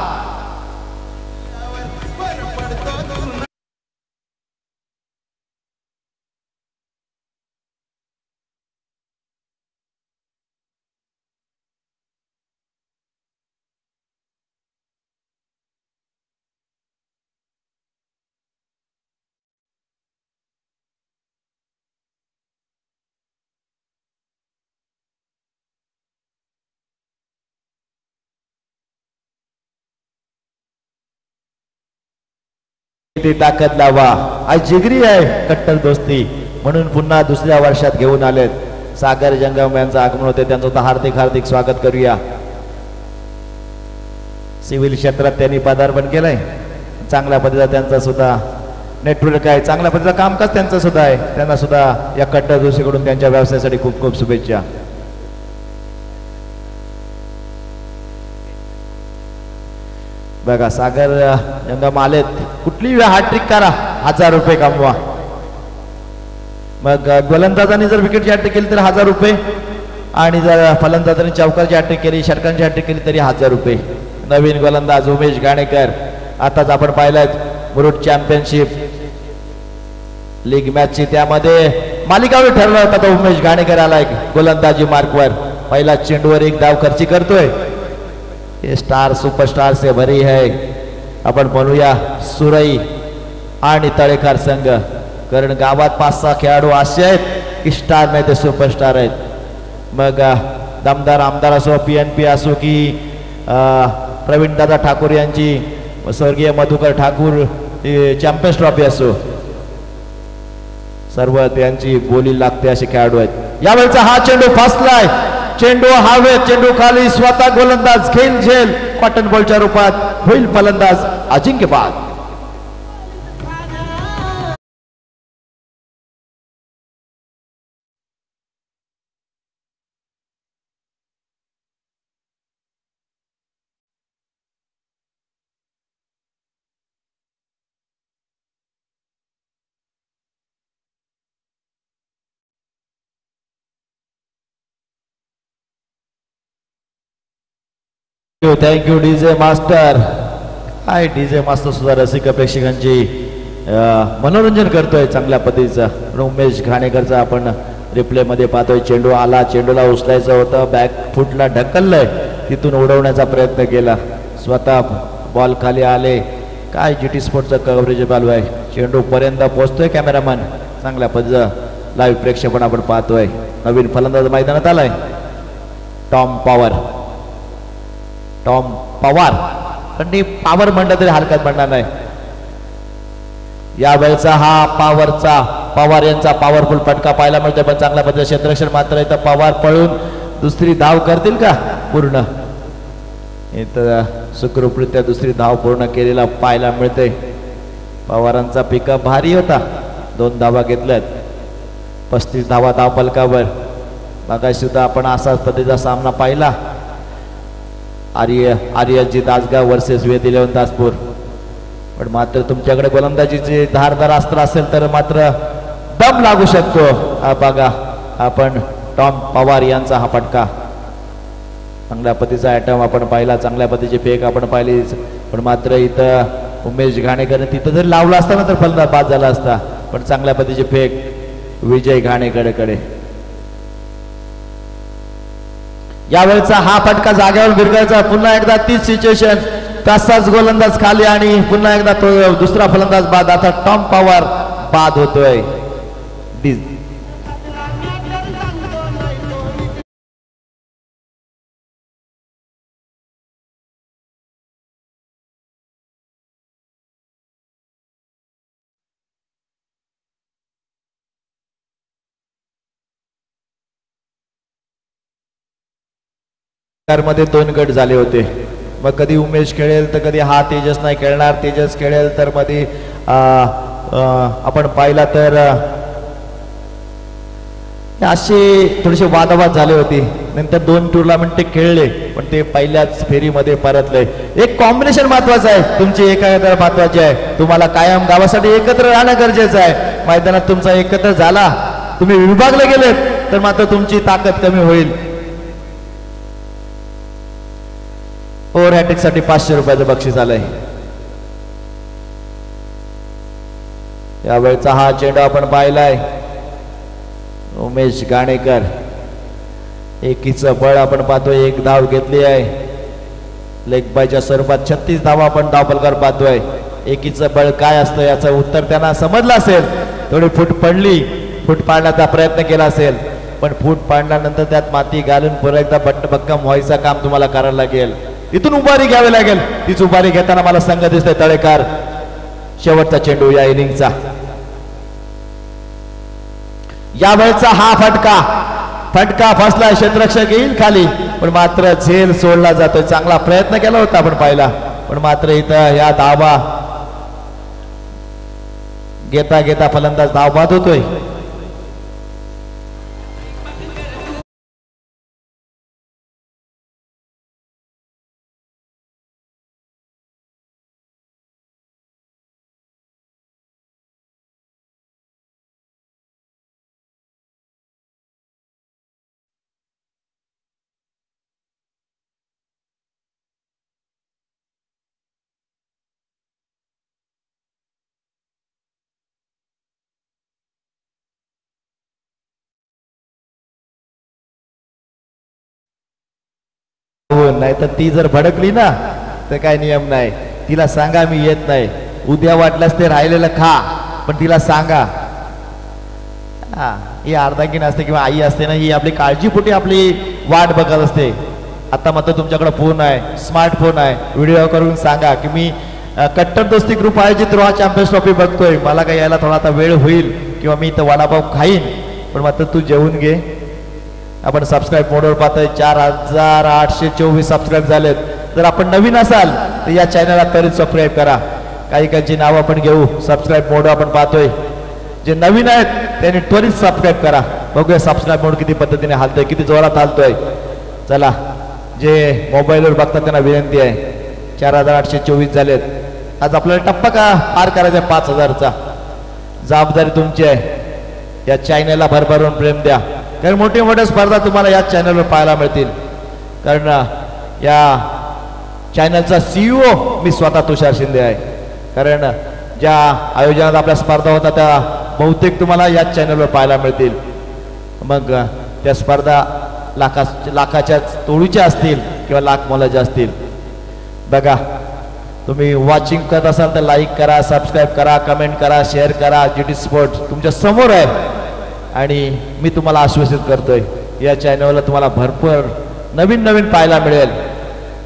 ताकद लावा. आज जिगरी आहे कट्टर दोस्ती म्हणून पुन्हा दुसऱ्या वर्षात घेऊन आलेत. सागर जंगम यांचं आगमन होते, त्यांचं हार्दिक हार्दिक स्वागत करूया. सिव्हिल क्षेत्रात त्यांनी पदार्पण केलंय. चांगल्या पद्धतीचा त्यांचा सुद्धा नेटवर्क आहे, चांगल्या पद्धतीचं कामकाज त्यांचं सुद्धा आहे. त्यांना सुद्धा या कट्टर दोस्तीकडून त्यांच्या व्यवसायासाठी खूप खूप शुभेच्छा. बघा सागर जंगम आलेत. कुठली हॅट्रिक करा, 1000 रुपये कमवा. मग गोलंदाजांनी जर विकेटची हॅट्रिक केली तर 1000 रुपये आणि जर फलंदाजांनी चौकारची हॅट्रिक केली, षटकांची हॅट्रिक केली तरी 1000 रुपये. नवीन गोलंदाज उमेश घाणेकर. आताच आपण पाहिलं मुरुड चॅम्पियनशिप लीग मॅचची, त्यामध्ये मालिकावर ठरला होता तो उमेश घाणेकर आलाय गोलंदाजी मार्कवर. पहिला चेंडूवर 1 धाव खर्ची करतोय. ये स्टार सुपरस्टार से भरी है, आपण म्हणूया सुरई आणि तळेकर संघ. कारण गावात 5-6 खेळाडू असे आहेत की स्टार नाही ते सुपरस्टार आहेत. मग दमदार आमदार असो, PNP असो की प्रवीणदादा ठाकूर यांची स्वर्गीय मधुकर ठाकूर चॅम्पियन्स ट्रॉफी असो, सर्व त्यांची बोली लागते असे खेळाडू आहेत. यावेळचा हा चेंडू फसलाय. चेंडू हवेत, चेंडू खाली, स्वतः गोलंदाज घेईल झेल. कॉटन बॉलच्या रूपात होईल फलंदाज अजिंक्यपाद. Thank you DJ master. काय डीजे मास्टर सुद्धा रसिक प्रेक्षकांची मनोरंजन करतोय चांगल्या पद्धतीचं. उमेश घाणेकरचा आपण रिप्ले मध्ये पाहतोय. चेंडू आला, चेंडूला उचलायचं होतं, बॅक फुटला, ढकललंय, तिथून उडवण्याचा प्रयत्न केला, स्वतः बॉल खाली आले. काय जीटी स्पोर्टचं कव्हरेज चालू आहे. चेंडू पर्यंत पोहोचतोय कॅमेरामॅन, चांगल्या पद्धतीचं लाईव्ह प्रेक्षेपण आपण पाहतोय. नवीन फलंदाज मैदानात आलाय टॉम पॉवर. टॉम पवार पण पॉवर म्हणलं तरी हरकत पडणार नाही. यावेळचा हा पॉवरचा पवार यांचा पॉवरफुल फटका पाहायला मिळतोय, पण चांगल्या पद्धतीने क्षेत्ररक्षण मात्र इथं पवार पळून दुसरी धाव करतील का पूर्ण. इथं सुखरूपरित्या दुसरी धाव पूर्ण केलेला पाहायला मिळते. पवारांचा पिकअप भारी होता, 2 धावा घेतल्यात, 35 धावा धाव फलकावर. मागाशी सुद्धा आपण असाच पद्धतीचा सामना पाहिला, आर्यजी दासगाव वर्सेस वेदिलेवन दासपूर. पण मात्र तुमच्याकडे गोलंदाजीचे धारदार अस्त्र असेल तर मात्र दम लागू शकतो. हा बघा आपण टॉम पवार यांचा हा फटका, चांगल्या पद्धतीचा ॲटम आपण पाहिला, चांगल्या पद्धतीची फेक आपण पाहिली. पण मात्र इथं उमेश घाणेकर तिथं जर लावला असता ना तर फलंदाज बाद झाला असता. पण चांगल्या पद्धतीची फेक विजय घाणेकरकडे. यावेळेचा हा फटका जागेवर भिरकायचा. पुन्हा एकदा तीच सिच्युएशन, तसाच गोलंदाज खाली आणि पुन्हा एकदा तो दुसरा फलंदाज बाद. आता टॉम पवार बाद होतोय. मध्ये 2 गट झाले होते. मग कधी उमेश खेळेल तर कधी हा तेजस नाही खेळणार, तेजस खेळेल तर मध्ये आपण पाहिला तर असे थोडेसे वादावाद झाले होते. नंतर 2 टुर्नामेंट ते खेळले, पण ते पहिल्याच फेरीमध्ये परतले. एक कॉम्बिनेशन महत्वाचं आहे, तुमची एकाग्रता महत्वाची आहे. तुम्हाला कायम गावासाठी एकत्र राहणं गरजेचं आहे. मैदानात तुमचा एकत्र झाला, तुम्ही विभागले गेलेत तर मात्र तुमची ताकद कमी होईल. ओव्हर हॅट्रिक साठी 500 रुपयाचं बक्षीस आलंय. यावेळचा हा चेंडू आपण पाहिलाय, उमेश घाणेकर एकीचं बळ आपण पाहतोय. 1 धाव घेतली आहे लेग बायच्या स्वरूपात. 36 धावा आपण धावफलकावर पाहतोय. एकीचं बळ काय असतं याचं उत्तर त्यांना समजलं असेल. थोडी फूट पडली, फूट पाडण्याचा प्रयत्न केला असेल, पण फूट पाडल्यानंतर त्यात माती घालून पुन्हा एकदा भक्कम व्हायचं काम तुम्हाला करायला लागेल. इथून उभारी घ्यावी लागेल. तीच उभारी घेताना मला संघ दिसतोय तळेकर. शेवटचा चेंडू या इनिंगचा. यावेळचा हा फटका फसला. क्षेत्ररक्षक येईल खाली, पण मात्र झेल सोडला जातोय. चांगला प्रयत्न केला होता आपण पाहिला, पण मात्र इथं या धावा घेता घेता फलंदाज धाव बाद होतोय. नाही तर ती जर भडकली ना तर काय नियम नाही. तिला सांगा मी येत नाही. उद्या वाटल्यास ते राहिलेलं खा, पण तिला सांगा. ही अर्धांगीण असते किंवा आई असते ना, ही आपली काळजीपोटी आपली वाट बघत असते. आता मात्र तुमच्याकडे फोन आहे, स्मार्टफोन आहे, व्हिडिओ करून सांगा की मी कट्टर दोस्ती ग्रुप आयोजित रोहा चॅम्पियन्स ट्रॉफी बघतोय, मला काय यायला थोडा आता वेळ होईल किंवा मी इथं वडापाव खाईन, पण मात्र तू जेवून घे. आपण सबस्क्राईब मोडवर पाहतोय. 4824 सबस्क्राईब झालेत. जर आपण नवीन असाल तर या चॅनलला त्वरित सबस्क्राईब करा. काही काहींची नावं आपण घेऊ. सबस्क्राईब मोड आपण पाहतोय. जे नवीन आहेत त्यांनी त्वरित सबस्क्राईब करा. बघूया सबस्क्राईब मोड किती पद्धतीने हालतोय, किती जोरात हालतोय. चला, जे मोबाईलवर बघतात त्यांना विनंती आहे. 4824 झालेत. आज आपल्याला टप्पा का पार करायचा 5000चा. जबाबदारी तुमची आहे. या चॅनलला भरभरून प्रेम द्या, कारण मोठे मोठ्या स्पर्धा तुम्हाला या चॅनलवर पाहायला मिळतील. कारण या चॅनलचा CEO मी स्वतः तुषार शिंदे आहे. कारण ज्या आयोजनात आपल्या स्पर्धा होता त्या बहुतेक तुम्हाला याच चॅनलवर पाहायला मिळतील. मग त्या स्पर्धा लाखाच्या तोडीच्या असतील किंवा लाख मोलाच्या असतील. बघा, तुम्ही वॉचिंग करत असाल तर लाईक करा, सबस्क्राईब करा, कमेंट करा, शेअर करा. GT स्पोर्ट्स तुमच्या समोर आहे आणि मी तुम्हाला आश्वासित करतोय या चॅनलला तुम्हाला भरपूर नवीन पाहायला मिळेल.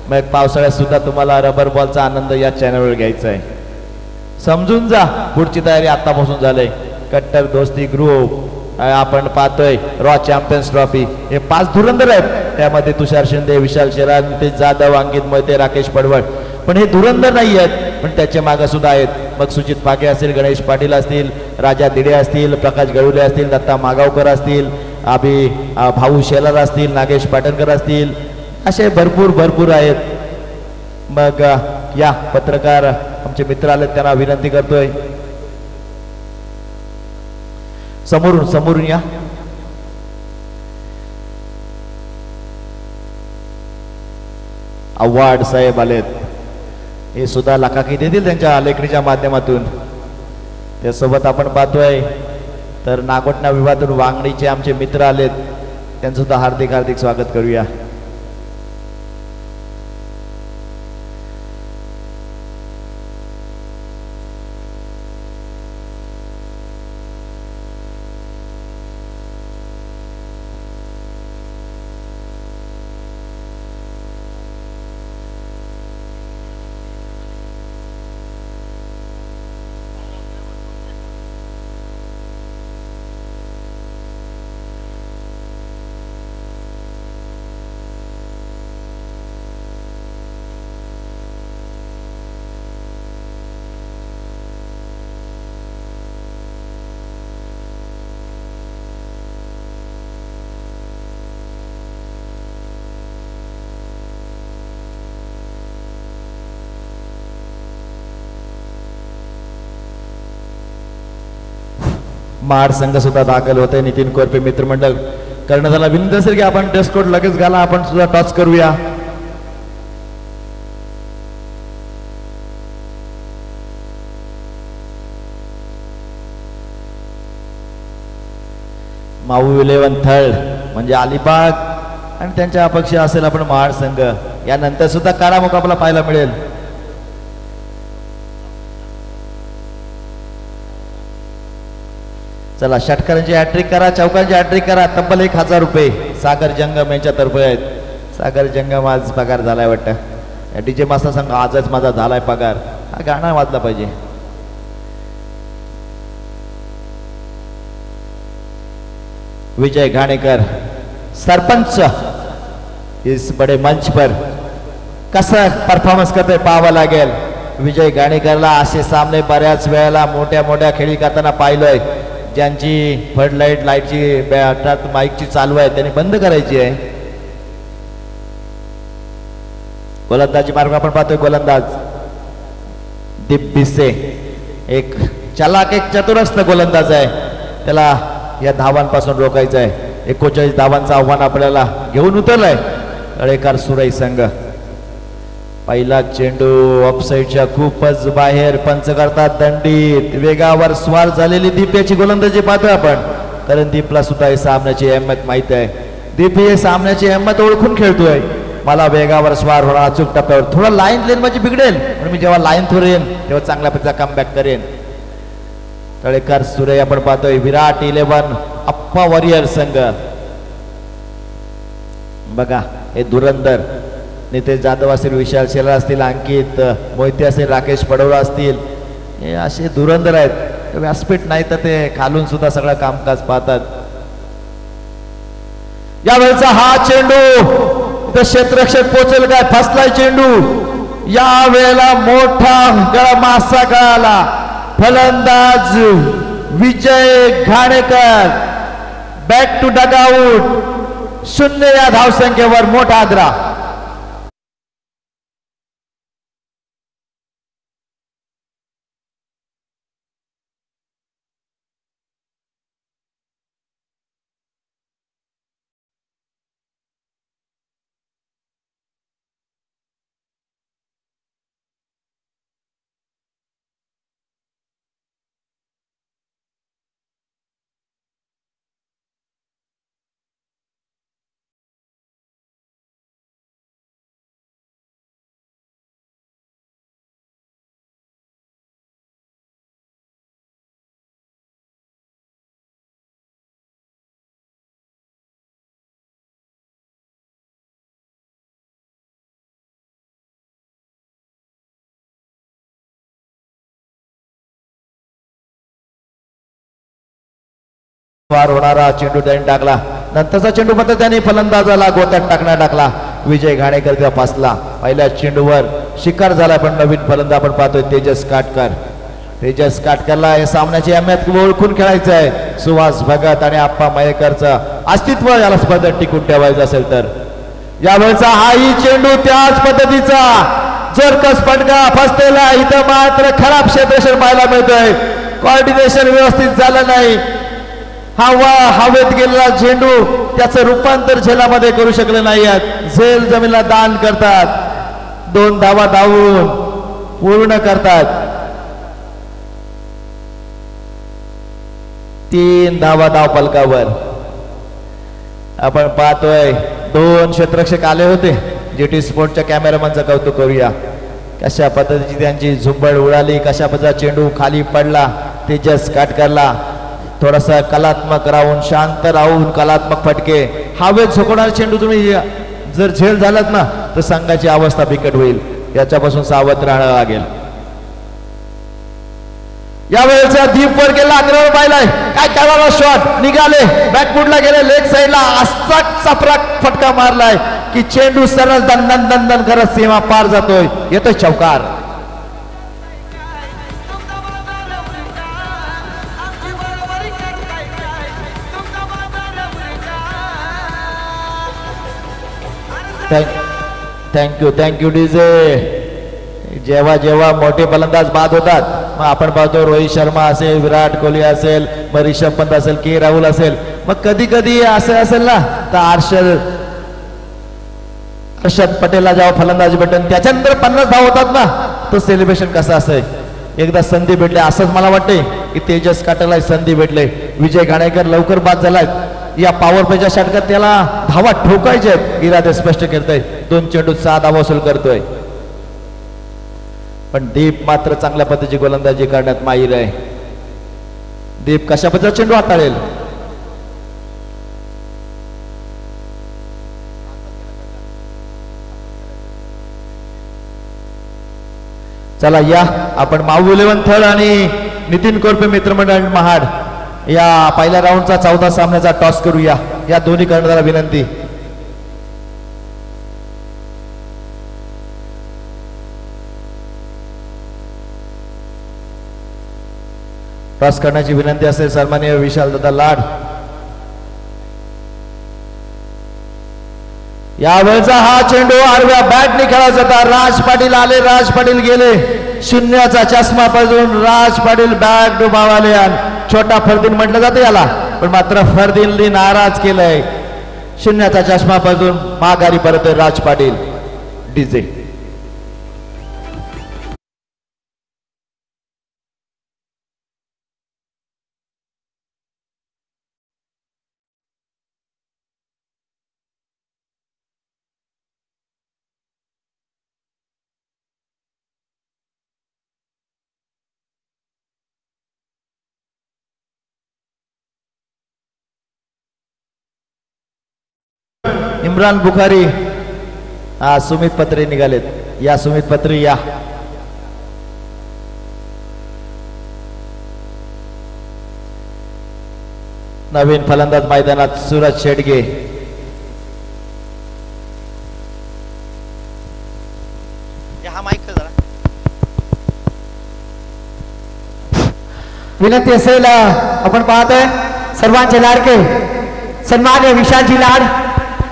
मग पावसाळ्यात सुद्धा तुम्हाला रबर बॉलचा आनंद या चॅनलवर घ्यायचा आहे. समजून जा, पुढची तयारी आतापासून झाली. कट्टर दोस्ती ग्रुप आपण पाहतोय रॉ चॅम्पियन्स ट्रॉफी हे 5 धुरंधर आहेत त्यामध्ये तुषार शिंदे विशाल शेलार नितेश जाधव अंकित मोहिते राकेश पडवळ पण हे धुरंधर नाही आहेत पण त्याच्या मागे सुद्धा आहेत मग सुजित पागे असतील गणेश पाटील असतील राजा दिडे असतील प्रकाश गळुले असतील दत्ता मागावकर असतील भाऊ शेलार असतील नागेश पाटणकर असतील असे भरपूर आहेत मग या पत्रकार आमचे मित्र आले त्यांना विनंती करतोय समोरून या अवॉर्ड साहेब आलेत हे सुद्धा लखाकी देतील त्यांच्या लेखणीच्या माध्यमातून त्यासोबत आपण पाहतोय तर नागोठणा विभागातून वांगणीचे आमचे मित्र आलेत त्यांचं सुद्धा हार्दिक स्वागत करूया महाड संघ सुद्धा दाखल होते नितीन कोरपे मित्रमंडळ करण्यात आला विनंती असेल की आपण ड्रेस कोड लगेच घाला आपण सुद्धा टॉस करूया माऊ 11 थर्ड म्हणजे अलिबाग आणि त्यांच्या अपक्ष असेल आपण महाड संघ यानंतर सुद्धा कारा मुकाबला पाहायला मिळेल चला षटकारांची हॅट्रिक करा चौकांची हॅट्रिक करा तब्बल 1000 रुपये सागर जंगम यांच्या तर्फे आहेत सागर जंगम आज पगार झालाय वाटतं डीजे मास्टर संघ आजच माझा झालाय पगार हा गाणं वाजला पाहिजे विजय घाणेकर सरपंच इस बड़े मंच पर कसा परफॉर्मन्स करते पाहावं लागेल विजय घाणेकरला असे सामने बऱ्याच वेळेला मोठ्या खेळी करताना पाहिलोय ज्यांची फ्लड लाईटची अर्थात माईकची चालू आहे त्यांनी बंद करायची आहे गोलंदाजी मार्ग आपण पाहतोय गोलंदाज दीप भिसे एक चालाक एक चतुरस्थ गोलंदाज आहे त्याला या धावांपासून रोखायचं आहे 39 धावांचं आव्हान आपल्याला घेऊन उतरलंय तळेकर सुरई संघ पहिला चेंडू ऑफसाईडच्या खूपच बाहेर पंच करतात दंडीत वेगावर स्वार झालेली दीप याची गोलंदाजी पाहतोय आपण कारण दीपला सुद्धा हे सामन्याची अहमियत माहिती आहे दीप हे सामन्याची अहमियत ओळखून खेळतोय मला वेगावर स्वार होणार अचूक टप्प्यावर थोडा लाईन लेन माझी बिघडेल म्हणून मी जेव्हा लाईन थोर येईन तेव्हा चांगल्या प्रकारचा कमबॅक करेन तळेकर सुरई आपण पाहतोय विराट 11 अप्पा वॉरियर संघ बघा हे धुरंधर नितेश जाधव असतील विशाल शेलार असतील अंकित मोहिते असतील राकेश पडवळा असतील हे असे धुरंधर आहेत व्यासपीठ नाही तर ते खालून सुद्धा सगळं कामकाज पाहतात यावेळेचा हा चेंडू क्षेत्ररक्षक पोहोचेल काय फसलाय चेंडू या वेळेला मोठा मासा गळाला फलंदाज विजय घाणेकर बॅक टू डगआउट 0 या धावसंख्येवर मोठा आग्रा वार होणारा चेंडू त्यांनी टाकला. नंतरचा चेंडू मात्र त्यांनी फलंदाजाला गोत्यात टाकला. विजय घाणेकर त्या पासला. पहिल्या चेंडूवर शिकार झाला. पण नवीन फलंदाज आपण पाहतोय तेजस काटकरला या सामन्याची अहमियत ओळखून खेळायचं आहे. सुहास भगत आणि आप्पा मयेकरचं अस्तित्व याला स्पर्धेत टिकून ठेवायचं असेल तर यावेळचा हाही चेंडू त्याच पद्धतीचा जोरकस फटका फसलेला. इथं मात्र खराब क्षेत्रक्षण पाहायला मिळतोय. कॉर्डिनेशन व्यवस्थित झालं नाही. हवेत गेलेला चेंडू त्याचं रूपांतर झेलामध्ये करू शकले नाही. झेल जमीनला दान करतात. 2 धावा धावून पूर्ण करतात. 3 धावा धाव फलकावर आपण पाहतोय. 2 क्षेत्ररक्षक आले होते. जीटी स्पोर्टच्या कॅमेरामॅनचं कौतुक करूया. कशा पद्धतीची त्यांची झुंबड उडाली. कशा पद्धतीचा चेंडू खाली पडला. तेजस काटकरला थोडासा कलात्मक राहून शांत राहून कलात्मक फटके. हवेत झोकवणारा चेंडू तुम्ही जर झेल झालात ना तर संघाची अवस्था बिकट होईल. याच्यापासून सावध राहावं लागेल. यावेळेचा दीप वर गेला. अग्रवर पाहिलाय काय करावा. शॉट निघाले. बॅकफुटला गेले. लेग साईडला असा चपराक फटका मारलाय की चेंडू सरळ दन करत सीमा पार जातोय. येतोय चौकार. Thank you DJ. जेव्हा मोठे फलंदाज बाद होतात मग आपण पाहतो रोहित शर्मा असेल, विराट कोहली असेल, मग रिषभ पंत असेल, के राहुल असेल, मग कधी असं असेल ना तर हर्षद पटेलला जेव्हा फलंदाजी भेटेल त्याच्यानंतर 50 धाव होतात ना तो सेलिब्रेशन कसं असेल. एकदा संधी भेटले असंच मला वाटते की तेजस काटकरला संधी भेटले. विजय घाणेकर लवकर बाद झालाय. या पॉवर प्लेच्या षटकात त्याला धावा ठोकायचे आहेत. इरादे स्पष्ट करतोय. 2 चेंडूत 6 धावा वसूल करतोय. पण दीप मात्र चांगल्या पद्धतीची गोलंदाजी करण्यात माहीर आहे. दीप कशा पद्धतीचा चेंडू हाताळेल. चला या आपण माऊ 11 थळ आणि नितीन कोरपे मित्रमंडळ महाड या पहिल्या राऊंडचा 14 सामन्याचा टॉस करूया. या दोन्ही कर्णधाराला विनंती. टॉस करण्याची विनंती असेल सन्माननीय विशाल दादा लाड. यावेळचा हा चेंडू आडव्या बॅटने खेळला जाता. राज पाटील आले. राज पाटील गेले. शून्याचा चष्मा पाजून राज पाटील बॅट डुबावले. छोटा फरदीन म्हटलं जातं याला पण मात्र फरदीनने नाराज केलंय. शून्याचा चष्मा पाजून माघारी परत राज पाटील. डीजे इम्रान बुखारी. सुमित पत्रे निघालेत. या सुमित पत्रे या. नवीन फलंदाज मैदानात सूरज शेडगे. विनंती असेल आपण पाहतोय सर्वांचे लाडके सन्मान्य विशालजी लाड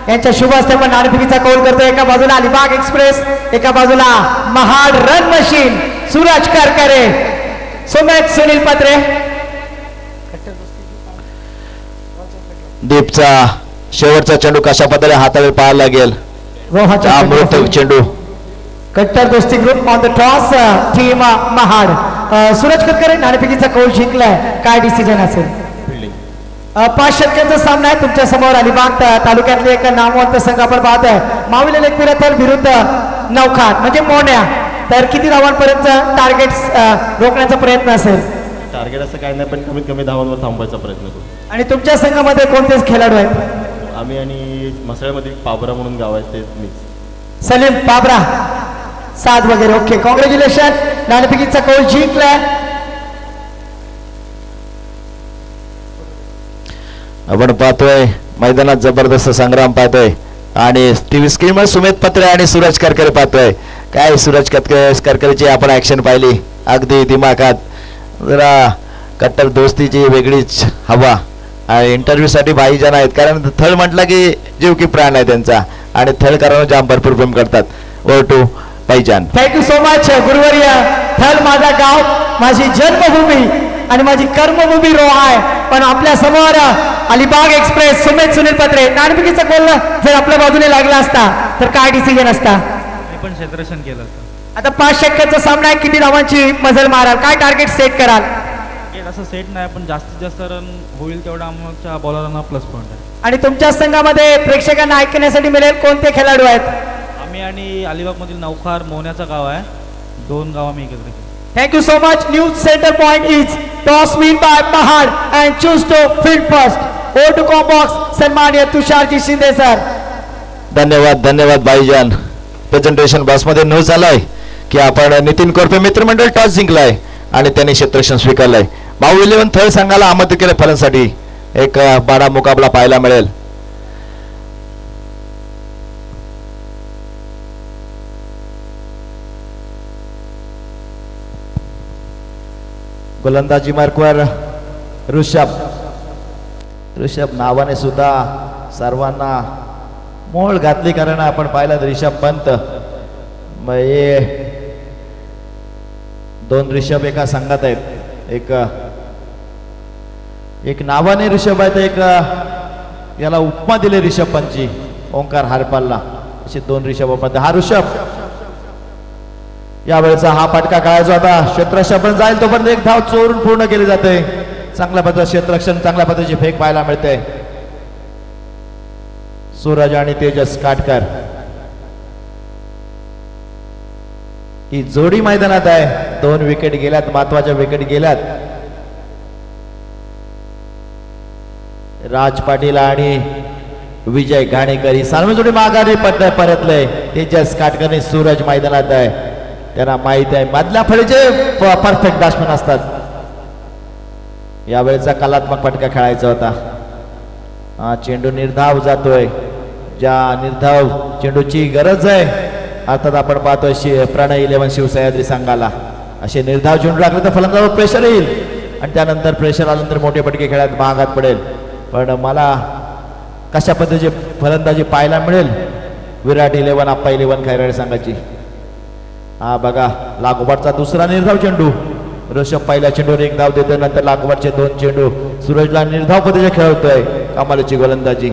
यांच्या शुभ हस्ते पण नाणेफेकीचा कौल करतोय. एका बाजूला अलिबाग एक्सप्रेस, एका बाजूला महाड रन मशीन, सूरज करकरे, सुमित सुनील पत्रे. दीपचा शेवटचा चेंडू कशा पद्धतीने हाताळेल पाहायला लागेल. चेंडू कट्टर दोस्ती group on the toss team Mahad. Suraj Karkare नाणेफेकीचा कौल जिंकलाय. काय डिसिजन असेल. 5 षटकांचा सामना आहे तुमच्या समोर. अलिबाग तालुक्यातले एक नामवंत संघ आपण पाहतोय. माऊली लेखविराथल विरुद्ध नौखात म्हणजे मोन्या. तर किती धावांपर्यंत टार्गेट रोखण्याचा प्रयत्न असेल. टार्गेट असं काही नाही पण कमीत कमी धावांवर थांबवायचा प्रयत्न करू. आणि तुमच्या संघामध्ये कोणतेच खेळाडू आहेत. आम्ही आणि मसाळ्यामध्ये पाबरा म्हणून गाव आहे ते मी. सलीम पाबरा 7 वगैरे. Okay congratulation. नाणेफेकीचा कौल जिंकलाय. आपण पाहतोय मैदानात जबरदस्त संग्राम पाहतोय आणि टीव्ही स्क्रीनवर सुमित पत्रे आणि सूरज करकरे पाहतोय. काय सूरज करकरेची आपण ऍक्शन पाहिली, अगदी दिमागात जरा कट्टर दोस्तीची वेगळीच हवा. आणि इंटरव्ह्यू साठी भाईजान आहेत, कारण थळ म्हटलं की जीव की प्राण आहे त्यांचा आणि थळकरांना जाम भरपूर प्रेम करतात. ओव्हर टू भाईजान. थँक्यू सो मच गुरुवर्य. थल माझा गाव, माझी जन्मभूमी आणि माझी कर्मभूमी रोहा आहे. पण आपल्या समोर अलिबाग एक्सप्रेस सुमित सुनील पत्रे. नाणेफेकीचा गोल जर आपल्या बाजूने लागला असता तर काय डिसिजन असता? मी पण क्षेत्ररक्षण केलं असतं. आता 5 षटकांचा सामना आहे, किती धावांची मजल माराल, काय टार्गेट सेट कराल? असं सेट नाही, पण जास्तीत जास्त रन होईल तेवढा आमच्या बॉलरांना प्लस पॉईंट आहे. आणि तुमच्या संघामध्ये प्रेक्षकांना ऐकण्यासाठी मिळेल कोणते खेळाडू आहेत? आम्ही आणि अलिबागमधील नौखार मोहण्याचं गाव आहे, 2 गाव आम्ही एकत्र केली. Thank you so much. New centre point is toss win by Mahad and choose to field first. ओ टू कॉम बॉक्स सन्माननीय तुषारजी शिंदे सर. धन्यवाद धन्यवाद भाईजान. प्रेझेंटेशन बॉक्समध्ये नोंद झालाय की आपण नितीन कोरपे मित्रमंडळ टॉस जिंकलाय आणि त्यांनी क्षेत्ररक्षण स्वीकारलंय. भाऊ 11 थळ संघाला आमंत्रित केले फलंसाठी एक बडा मुकाबला पाहायला मिळेल. गोलंदाजी मार्कवर ऋषभ नावाने सुद्धा सर्वांना मोळ घातली, कारण आपण पाहिलं ऋषभ पंत. मग हे 2 ऋषभ एका संघात आहेत. एक नावाने ऋषभ आहेत, एक याला उपमा दिले ऋषभ पंतची ओंकार हारपालला. असे 2 ऋषभ पंत. हा ऋषभ यावेळेचा हा फटका काढायचा होता. क्षेत्ररक्षण पण जाईल तोपर्यंत एक धाव चोरून पूर्ण केली जाते. चांगल्या पद्धतीचे क्षेत्ररक्षण, चांगल्या पद्धतीची फेक पाहायला मिळते. सूरज आणि तेजस काटकर ही जोडी मैदानात आहे. 2 विकेट गेल्यात, महत्वाच्या विकेट गेल्यात. राज पाटील आणि विजय घाणेकर ही सारवी जोडी माघारी परतले. तेजस काटकर सूरज मैदानात आहे. त्यांना माहित आहे मधल्या फळीचे परफेक्ट बॅट्समन असतात. यावेळेचा कलात्मक फटका खेळायचा होता. हा चेंडू निर्धाव जातोय. ज्या निर्धाव चेंडूची गरज आहे, अर्थात आपण पाहतोय प्रणय 11 शिवसह्याद्री संघाला असे निर्धाव चेंडू लागले तर फलंदाजावर प्रेशर येईल आणि त्यानंतर प्रेशर आल्यानंतर मोठे फटके खेळायला महागात पडेल. पण मला कशा पद्धतीची फलंदाजी पाहायला मिळेल विराट 11 आप्पा 11 खैराडे संघाची. हा बघा लागोपाठचा दुसरा निर्धाव चेंडू. ऋषभ पहिल्या चेंडूवर 1 धाव देतोय, नंतर लागोपाठचे 2 चेंडू. सूरजला निर्धाव पद्धतीने खेळवतोय. कमालीची गोलंदाजी.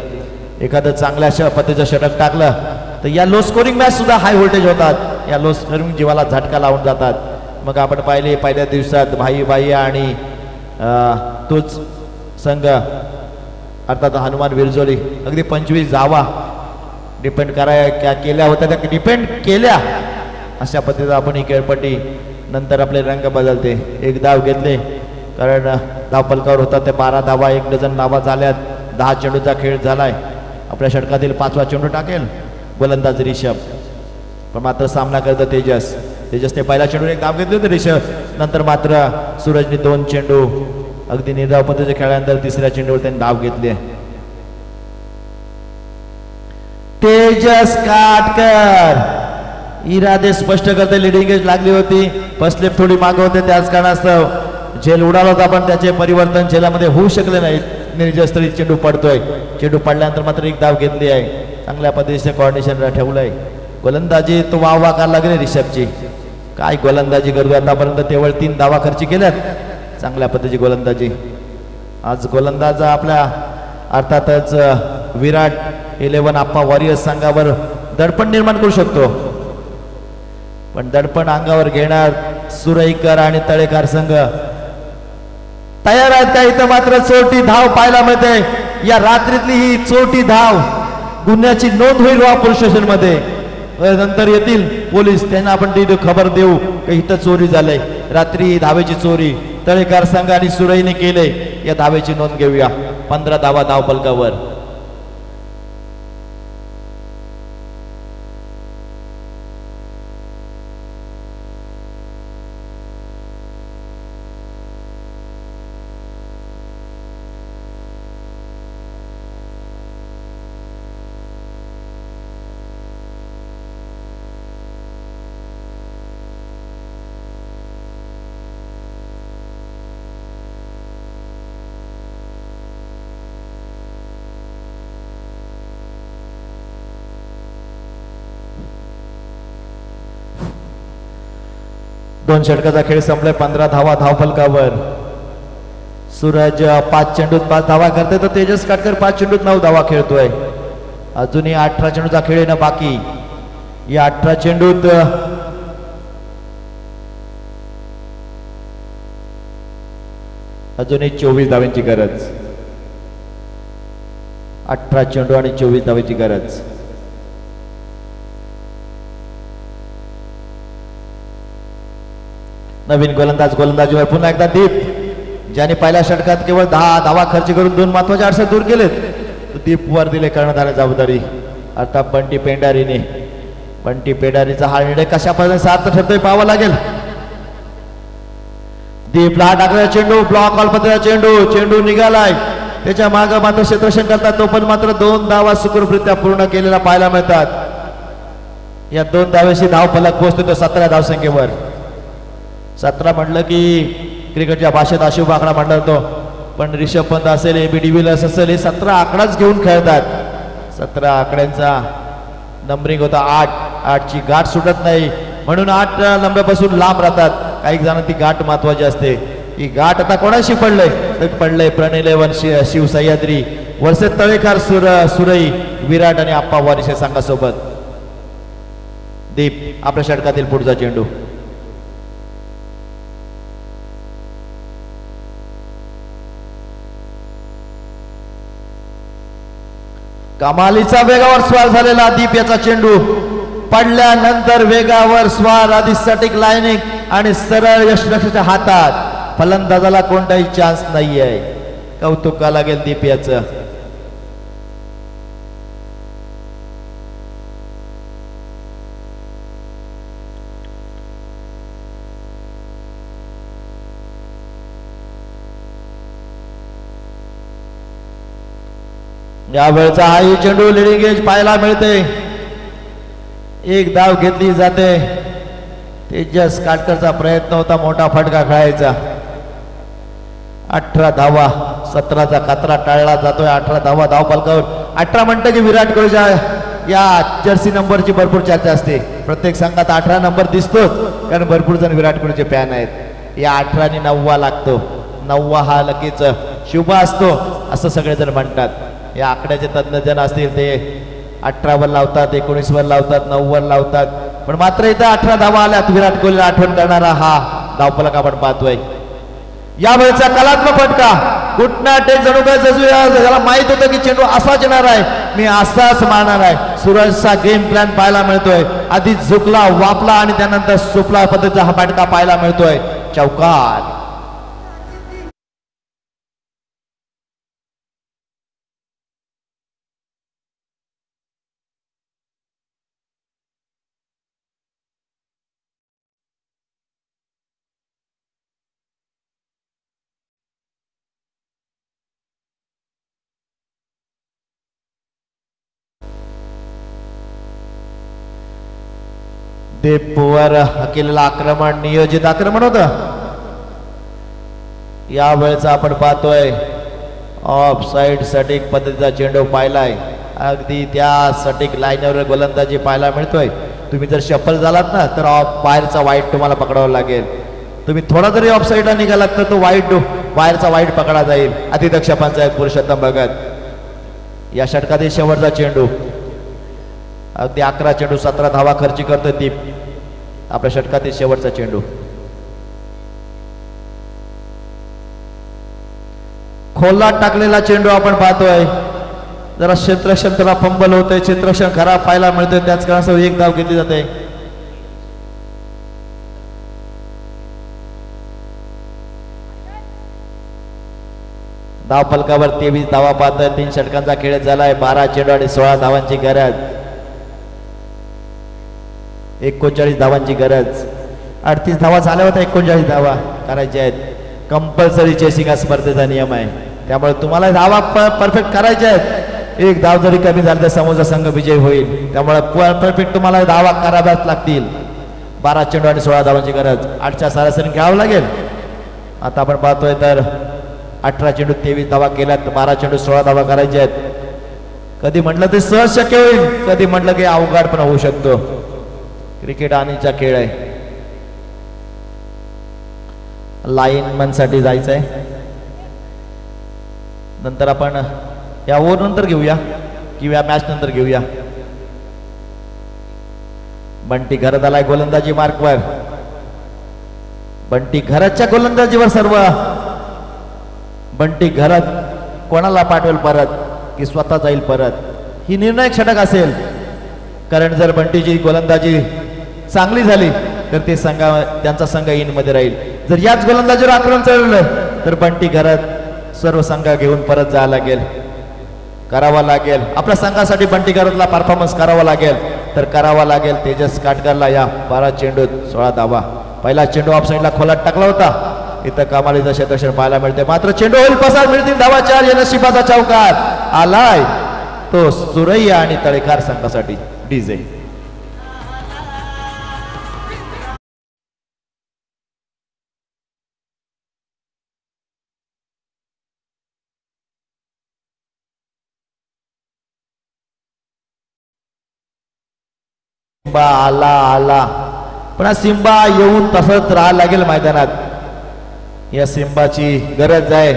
एखादं चांगल्या अशा पद्धतीचं षटक टाकलं तर या लो स्कोरिंग मॅच सुद्धा हाय व्होल्टेज होतात. या लो स्कोरिंग जीवाला झटका लावून जातात. मग आपण पाहिले पहिल्या दिवसात भाई आणि तोच संघ अर्थात हनुमान विरजोली अगदी 25 धावा डिपेंड केल्या होत्या, त्या डिपेंड केल्या. अशा पद्धतीने आपण ही खेळपट्टी नंतर आपले रंग बदलते. 1 धाव घेतले कारण धावपलकावर होता ते 12 धावा, 1 डझन धावा झाल्यात. 10 चेंडूचा खेळ झालाय. आपल्या षटकातील 5वा चेंडू टाकेल गोलंदाज ऋषभ, पण मात्र सामना करतं तेजसने पहिला चेंडूवर 1 धाव घेतली होती ऋषभ. नंतर मात्र सूरजने 2 चेंडू अगदी निर्धाव पद्धतीने खेळल्यानंतर 3ऱ्या चेंडूवर त्यांनी धाव घेतली. तेजस काटकर इरादे स्पष्ट करते. लिडिंग एज लागली होती, फर्स्ट स्लिप थोडी मागे होते, त्याच कारणास्तव झेल उडाला होता पण त्याचे परिवर्तन झेलामध्ये होऊ शकले नाही. निर्जस्थळी चेंडू पडतोय. चेंडू पडल्यानंतर मात्र 1 धाव घेतली आहे. चांगल्या पद्धतीने कॉर्डिनेशन ठेवलंय. गोलंदाजी तो वाह करायला लागले ऋषभची. काय गोलंदाजी करतो आतापर्यंत केवळ 3 धावा खर्ची केल्यात. चांगल्या पद्धतीची गोलंदाजी. आज गोलंदाज आपल्या अर्थातच विराट 11 आप्पा वॉरियर्स संघावर दडपण निर्माण करू शकतो, पण दडपण अंगावर घेणार सुरईकर आणि तळेकर संघ तयार आहेत का? इथं मात्र चोटी धाव पाहायला मिळते. या रात्रीतली ही चोटी धाव गुन्ह्याची नोंद होईल वा पोलीस स्टेशन मध्ये. नंतर येतील पोलीस, त्यांना आपण तिथे खबर देऊ की इथं चोरी झालंय. रात्री धावेची चोरी तळेकर संघ आणि सुरईने केले. या धावेची नोंद घेऊया. 15 धावा धावपलकावर. 2 षटकाचा खेळ संपलाय. 15 धावा धावफलकावर. सूरज 5 चेंडूत 5 धावा करते तर तेजस काटकर 5 चेंडूत 9 धावा खेळतोय. अजूनही 18 चेंडूचा खेळ येणं बाकी. या 18 चेंडूत अजूनही 24 धावांची गरज. 18 चेंडू आणि 24 धावांची गरज. नवीन गोलंदाजीवर पुन्हा एकदा दीप, ज्याने पहिल्या षटकात केवळ 10 धावा खर्च करून 2 महत्वाचे अडचण दूर केलेत. दीप वर दिले करण्यात जबाबदारी अर्थात बंटी पेंढारीने. बंटी पेंढारीचा हा निर्णय कशा पद्धतीने सार्थ ठरतोय पाहावा लागेल. दीपला हा टाकलेला चेंडू ब्लॉक ऑल पद्धतीचा चेंडू निघालाय. त्याच्या मागे मात्र क्षेत्ररक्षण करतात तो पण मात्र 2 धावा सुखरूपरित्या पूर्ण केलेला पाहायला मिळतात. या 2 धावेशी धाव फलक पोहोचतो तो 17 धावसंख्येवर. 17 म्हटलं की क्रिकेटच्या भाषेत अशुभ आकडा म्हटला जातो, पण रिषभ पंत असेल एबी डिव्हिलियर्स असेल हे 17 आकडाच घेऊन खेळतात. 17 आकड्यांचा नंबरिंग होता 8 ची गाठ सुटत नाही म्हणून 8 नंबरपासून लांब राहतात. काही जणांना ती गाठ महत्वाची असते. ही गाठ आता कोणाशी पडलंय तर पडलंय प्रणय लेवन शिव सह्याद्री वर्षे तळेकर सुरई विराट आणि आप्पा वारिसे संघासोबत. दीप आपल्या षटकातील पुढचा चेंडू. कमालीचा वेगावर स्वार झालेला दीप याचा चेंडू पडल्यानंतर वेगावर स्वार आधी सटीक लाईनिंग आणि सरळ यष्टीरक्षकाच्या हातात. फलंदाजाला कोणताही चान्स नाही आहे. कौतुका लागेल दीप याचं. यावेळचा हाही चेंडू लिडिंग एज पाहायला मिळते. 1 धाव घेतली जाते. तेजस काटकरचा प्रयत्न होता मोठा फटका खेळायचा. 18 धावा 17चा कात्रा टाळला जातोय. 18 धावा धाव फलकावर. 18 म्हणतं की विराट कोहलीच्या या जर्सी नंबरची भरपूर चर्चा असते. प्रत्येक संघात 18 नंबर दिसतोच कारण भरपूर जण विराट कोहलीचे फॅन आहेत. या 18 आणि 9 लागतो. 9 हा लगेच शुभ असतो असं सगळेजण म्हणतात. या आकड्याचे तज्ञजन असतील ते 18 वर लावतात, 19 वर लावतात, 9 वर लावतात. पण मात्र इथं 18 धावा आल्यात. विराट कोहलीला आठवण करणारा हा धावफलक आपण पाहतोय. यावेळेचा कलात्मक फटका कुठना टेक जणू काय त्याला माहित होतं की चेंडू असाच येणार आहे, मी असाच मारणार आहे. सूरजचा गेम प्लॅन पाहायला मिळतोय. आधी झुकला वापला आणि त्यानंतर सुपला पद्धतीचा हा फटका पाहायला मिळतोय. चौकार. दीपवर केलेलं आक्रमण नियोजित आक्रमण होतं. यावेळेचा आपण पाहतोय ऑफ साइड सटीक पद्धतीचा चेंडू पाहिलाय. अगदी त्या सटीक लाईनवर गोलंदाजी पाहायला मिळतोय. तुम्ही जर शफल झालात ना तर ऑफ बाहेरचा वाईट तुम्हाला पकडावा लागेल. तुम्ही थोडा जरी ऑफ साईडला निघालात तर तो वाईट बाहेरचा वाईट पकडा जाईल. अतिदक्ष पंचायत पुरुषोत्तम भगत. या षटकातील शेवटचा चेंडू. अगदी 11 चेंडू 17 धावा खर्ची करतोय दीप. आपल्या षटकातील शेवटचा चेंडू. खोलात टाकलेला चेंडू आपण पाहतोय. जरा क्षेत्ररक्षण त्याला फंबल होतंय. क्षेत्ररक्षण खराब पाहायला मिळतोय. त्याच कारणास्तव 1 धाव घेतली जाते. धाव फलकावर 23 धावा पाहतोय. 3 षटकांचा खेळ झालाय. 12 चेंडू आणि 16 धावांची गरज. 39 धावांची गरज. 38 धावा झाल्या होत्या. 39 धावा करायच्या आहेत. कंपल्सरी चेसिंग हा स्पर्धेचा नियम आहे. त्यामुळे तुम्हाला धावा परफेक्ट करायच्या आहेत. 1 धाव जरी कमी झाली तर समोरचा संघ विजय होईल. त्यामुळे परफेक्ट तुम्हाला धावा कराव्याच लागतील. 12 चेंडू आणि 16 धावांची गरज. 8च्या सरासरी खेळावं लागेल. आता आपण पाहतोय तर 18 चेंडू 23 धावा केल्यात. 12 चेंडू 16 धावा करायच्या आहेत. कधी म्हटलं ते सहज शक्य होईल, कधी म्हटलं की अवघड पण होऊ शकतो. क्रिकेट आणीचा खेळ आहे. लाईनमन साठी जायचंय. नंतर आपण या ओव्हर नंतर घेऊया किंवा मॅच नंतर घेऊया. बंटी घरात आलाय गोलंदाजी मार्कवर. बंटी घराच्या गोलंदाजीवर सर्व. बंटी घरात कोणाला पाठवेल परत की स्वतः जाईल परत, ही निर्णायक षटक असेल. कारण जर बंटीची गोलंदाजी चांगली झाली तर ते त्यांचा संघ इन मध्ये राहील. जर याच गोलंदाजीवर आक्रमण चढवलं तर बंटी घरात सर्व संघ घेऊन परत जायला लागेल, करावा लागेल. आपल्या संघासाठी बंटी घरातला परफॉर्मन्स करावा लागेल तर करावा लागेल. तेजस काटकरला या 12 चेंडूत 16 धावा. पहिला चेंडू ऑफ साईडला खोलात टाकला होता. इथं कमालीचं क्षेत्ररक्षण पाहायला मिळते. मात्र चेंडू होईल पसार, मिळतील धावा 4. या नशिबाचा चौकार आलाय तो सुरैया आणि तळेकार संघासाठी डीजे. सिंबा आला पण हा सिंबा येऊन तसंच राहायला लागेल मैदानात. या सिंबाची गरज आहे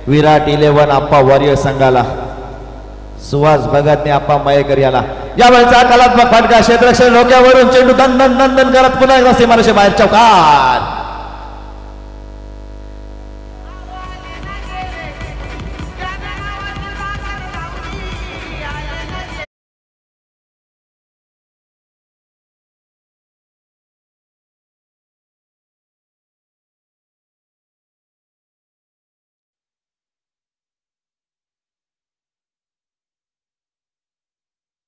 विराट 11 आप्पा वॉरियर संघाला. सुहास भगतने आप्पा मयेकर याला यावेळेचा कलात्मक फटका. क्षेत्ररक्षण डोक्यावरून चेंडू दन दन करत पुन्हा एकदा सीमारेषे बाहेर चौकार.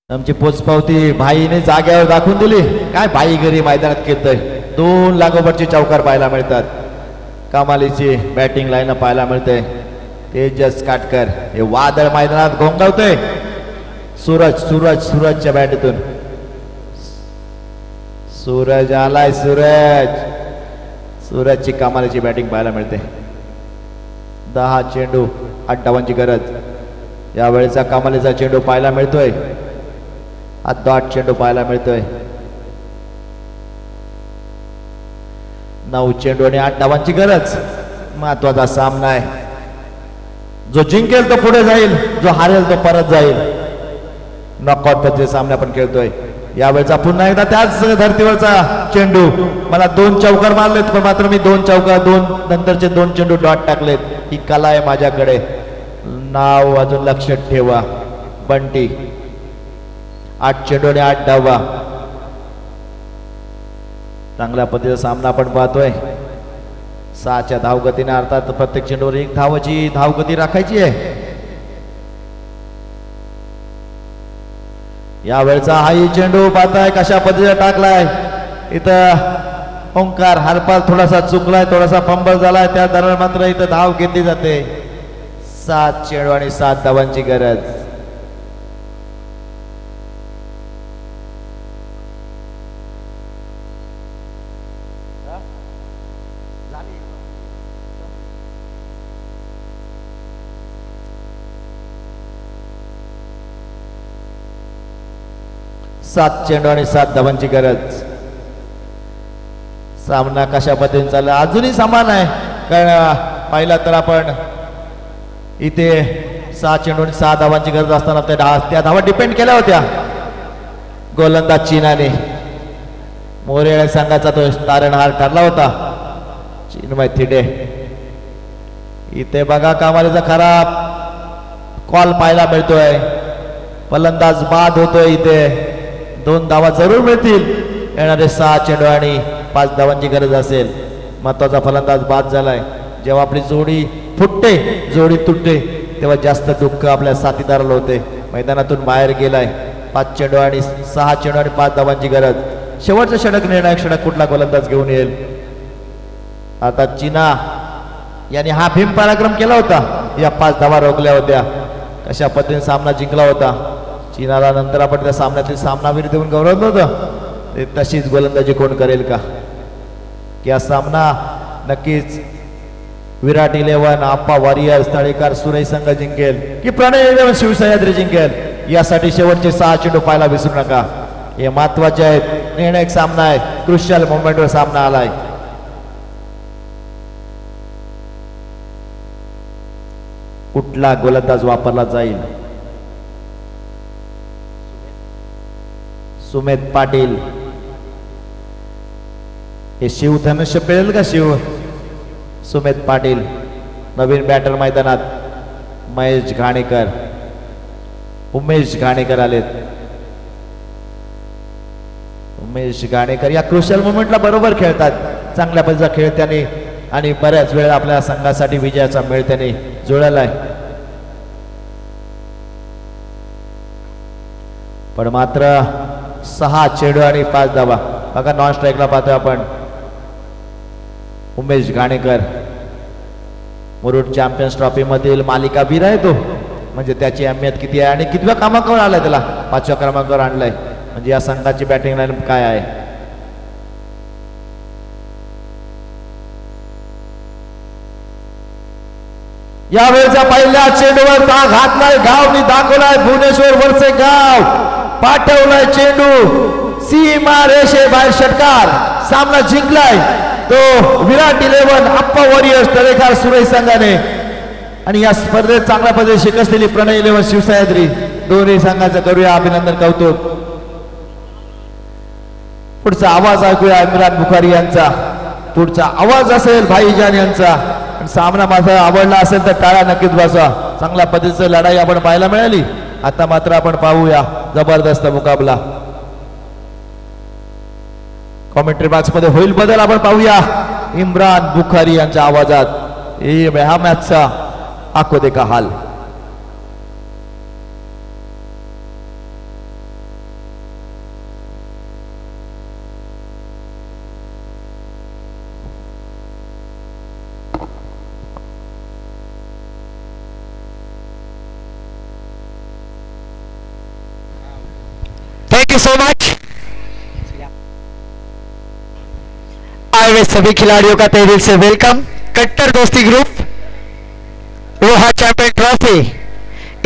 आमची पोचपावती भाईने जाग्यावर दाखवून दिली. काय भाई घरी मैदानात खेळतोय. 2 लागोपाठचे चौकार पाहायला मिळतात. कमालीची बॅटिंग लाईन पाहायला मिळते. तेजस काटकर हे वादळ मैदानात घोंगावतोय. सूरजच्या बॅटीतून सूरज आलाय. सूरजची कमालीची बॅटिंग पाहायला मिळते. 10 चेंडू 8 धावांची गरज. यावेळेचा कमालीचा चेंडू पाहायला मिळतोय. 8 चेंडू पाहायला मिळतोय. 9 चेंडू आणि 8 धावांची गरज. महत्वाचा सामना आहे. जो जिंकेल तो पुढे जाईल, जो हारेल तो परत जाईल. नॉकआउट पद्धतीचे सामने आपण खेळतोय. यावेळेचा पुन्हा एकदा त्याच धर्तीवरचा चेंडू. मला 2 चौकार मारलेत पण मात्र मी 2 चौकार 2 नंतरचे 2 चेंडू डॉट टाकलेत. ही कला आहे माझ्याकडे. नाव अजून लक्षात ठेवा. बंटी 8 चेंडू आणि 8 धावा. चांगल्या पद्धतीचा सामना आपण पाहतोय. 6च्या धावगतीने अर्थात प्रत्येक चेंडूवर 1 धावाची धावगती राखायची आहे. यावेळचा हाही चेंडू पाहताय कशा पद्धतीने टाकलाय. इथं ओंकार हरपाल थोडासा चुकलाय, थोडासा फंबल झालाय. त्या दरम्यान मात्र इथं धाव घेतली जाते. 7 चेंडू आणि 7 धावांची गरज. सात चेंडू आणि 7 धावांची गरज. सामना कशा पद्धतीने चालला अजूनही समान आहे. कारण पाहिला तर आपण इथे 6 चेंडू आणि 6 धावांची गरज असताना त्या धावा डिपेंड केल्या होत्या. गोलंदाज चीनाने मोरेळे संघाचा तो तारणहार ठरला होता. चिन्मय थिडे. इथे बघा कामालीचा खराब कॉल पाहायला मिळतोय. फलंदाज बाद होतोय. इथे 2 धावा जरूर मिळतील. येणारे 6 चेंडू आणि 5 धावांची गरज असेल. महत्वाचा फलंदाज बाद झालाय. जेव्हा आपली जोडी फुटते, जोडी तुटते तेव्हा जास्त दुःख आपल्या साथीदाराला होते. मैदानातून बाहेर गेलाय. 5 चेंडू आणि 6 चेंडू आणि 5 धावांची गरज. शेवटचं षटक निर्णायक षटक कुठला गोलंदाज घेऊन येईल. आता चीना यांनी हा भीम पराक्रम केला होता. या 5 धावा रोखल्या होत्या. कशा पद्धतीने सामना जिंकला होता. चीनाला नंतर आपण त्या सामन्यातील सामनावीर देऊन गौरवलं होतं. ते तशीच गोलंदाजी कोण करेल का. या सामना नक्कीच विराट 11 आप्पा वॉरियर्स तळेकार सुरई संघ जिंकेल की प्रणय 11 शिवसह्याद्री जिंकेल. यासाठी शेवटचे 6 चेंडू पाहायला विसरू नका. हे महत्वाचे आहेत. निर्णायक सामना आहे. क्रुशियल मोमेंटवर सामना आलाय. कुठला गोलंदाज वापरला जाईल? सुमेध पाटील. हे शिव धनुष्य पेळेल का? शिव सुमेध पाटील. नवीन बॅटर मैदानात महेश घाणेकर, उमेश घाणेकर आलेत. उमेश घाणेकर या क्रुशियल मोमेंटला बरोबर खेळतात. चांगल्या पद्धतीचा खेळ त्याने आणि बऱ्याच वेळा आपल्या संघासाठी विजयाचा मेळ त्याने जुळवला आहे. पण मात्र 6 चेंडू आणि 5 धावा. बघा नॉन स्ट्राईकला पाहतोय आपण. उमेश घाणेकर मुरुड चॅम्पियन्स ट्रॉफी मधील मालिका वीर आहे तो. म्हणजे त्याची अहमियत किती आहे आणि कितव्या क्रमांकावर आलाय? त्याला 5व्या क्रमांकावर आणलाय. म्हणजे या संघाची बॅटिंग लाईन काय आहे? यावेळेच्या पहिल्या चेंडूवर घातलाय. गावनी दाखवलाय. भुवनेश्वर वरचे गाव पाठवलाय चेंडू सीमा रेषे बाहेर. षटकार. सामना जिंकलाय तो विराट 11 अप्पा वॉरियर्स तळेखार सुरेश संघाने. आणि या स्पर्धेत चांगल्या पद्धतीने शिकस्त दिली प्रणय 11 शिवसह्याद्री. दोन्ही संघाचं करूया अभिनंदन, कौतुक. पुढचा आवाज ऐकूया इम्रान बुखारी यांचा. पुढचा आवाज असेल भाईजान यांचा. सामना माझा आवडला असेल तर टाळा नक्कीच वाजवा. चांगल्या पद्धतीची लढाई आपण पाहायला मिळाली. आता मात्र आपण पाहूया जबरदस्त मुकाबला. कॉमेंट्री बॉक्स मध्ये होईल बदल आपण पाहूया इम्रान बुखारी यांच्या आवाजात. हा मॅचचा आखो देखा हाल. Thank you so much. आए हुए सभी खिलाड़ियों का तहे दिल से वेलकम. कट्टर दोस्ती ग्रुप रोहा चैंपियन ट्रॉफी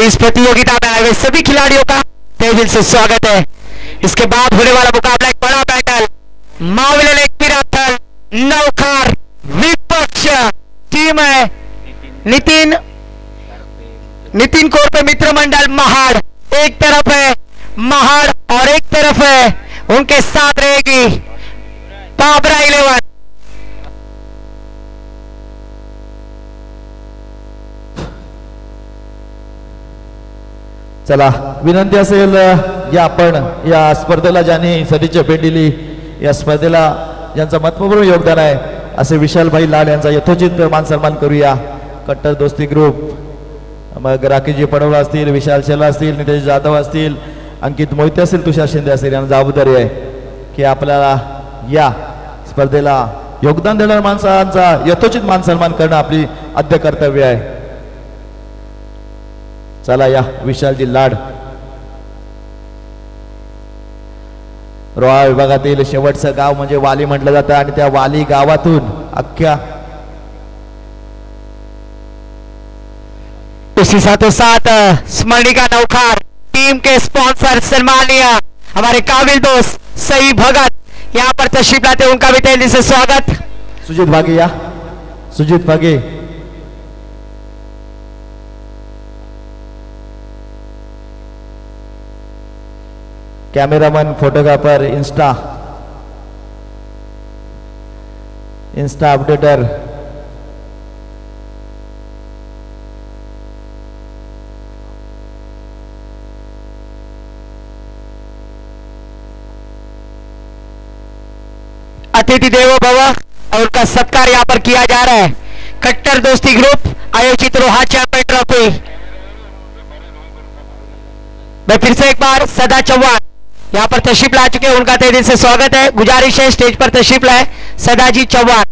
इस प्रतियोगिता में आए हुए सभी खिलाड़ियों का तहे दिल से स्वागत है. इसके बाद होने वाला मुकाबला एक बड़ा बैटल. माविलन एक पिराथल नौखार विपक्ष टीम है नितिन कोरपे मित्र मंडल महाड़. एक तरफ है महाड़ और एक तरफ है उनके साथ रहेगी बाबरा 11. चला विनंती असेल या आपण या स्पर्धेला ज्यांनी सदिच्छा भेट दिली, या स्पर्धेला ज्यांचं महत्वपूर्ण योगदान आहे असे विशाल भाई लाड यांचा यथोचित मान सन्मान करूया. कट्टर दोस्ती ग्रुप मग राकेशजी पडवला असतील, विशाल शेला असतील, नितेश जाधव असतील, अंकित मोहिते असतील, तुषार शिंदे असतील यांना जबाबदारी आहे की आपल्याला या स्पर्धेला योगदान देणाऱ्या माणसांचा यथोचित मान सन्मान करणं आपली आद्य कर्तव्य आहे. चला या विशालजी लाड रोहा विभागातील शेवटचं गाव म्हणजे वाली म्हटलं जातं आणि त्या वाली गावातून अख्ख्या उसी साथों साथ स्मरणिका नौखार टीम के स्पॉन्सर सन्माननीय हमारे काबिल दोस्त सई भगत यहाँ पर तशरीफ लाते, उनका भी तहे दिल से स्वागत. सुजीत भागे या सुजीत भागे. कैमरामैन फोटोग्राफर इंस्टा अपडेटर अतिथि देवो भव और उनका सत्कार यहाँ पर किया जा रहा है. कट्टर दोस्ती ग्रुप आयोजित रोहा चैंपियन ट्रॉफी मैं फिर से एक बार सदा चौहान यहाँ पर तशरीफ ला चुके हैं, उनका तहे दिल से स्वागत है. गुजारिश है स्टेज पर तशरीफ लाए सदाजी चौहान.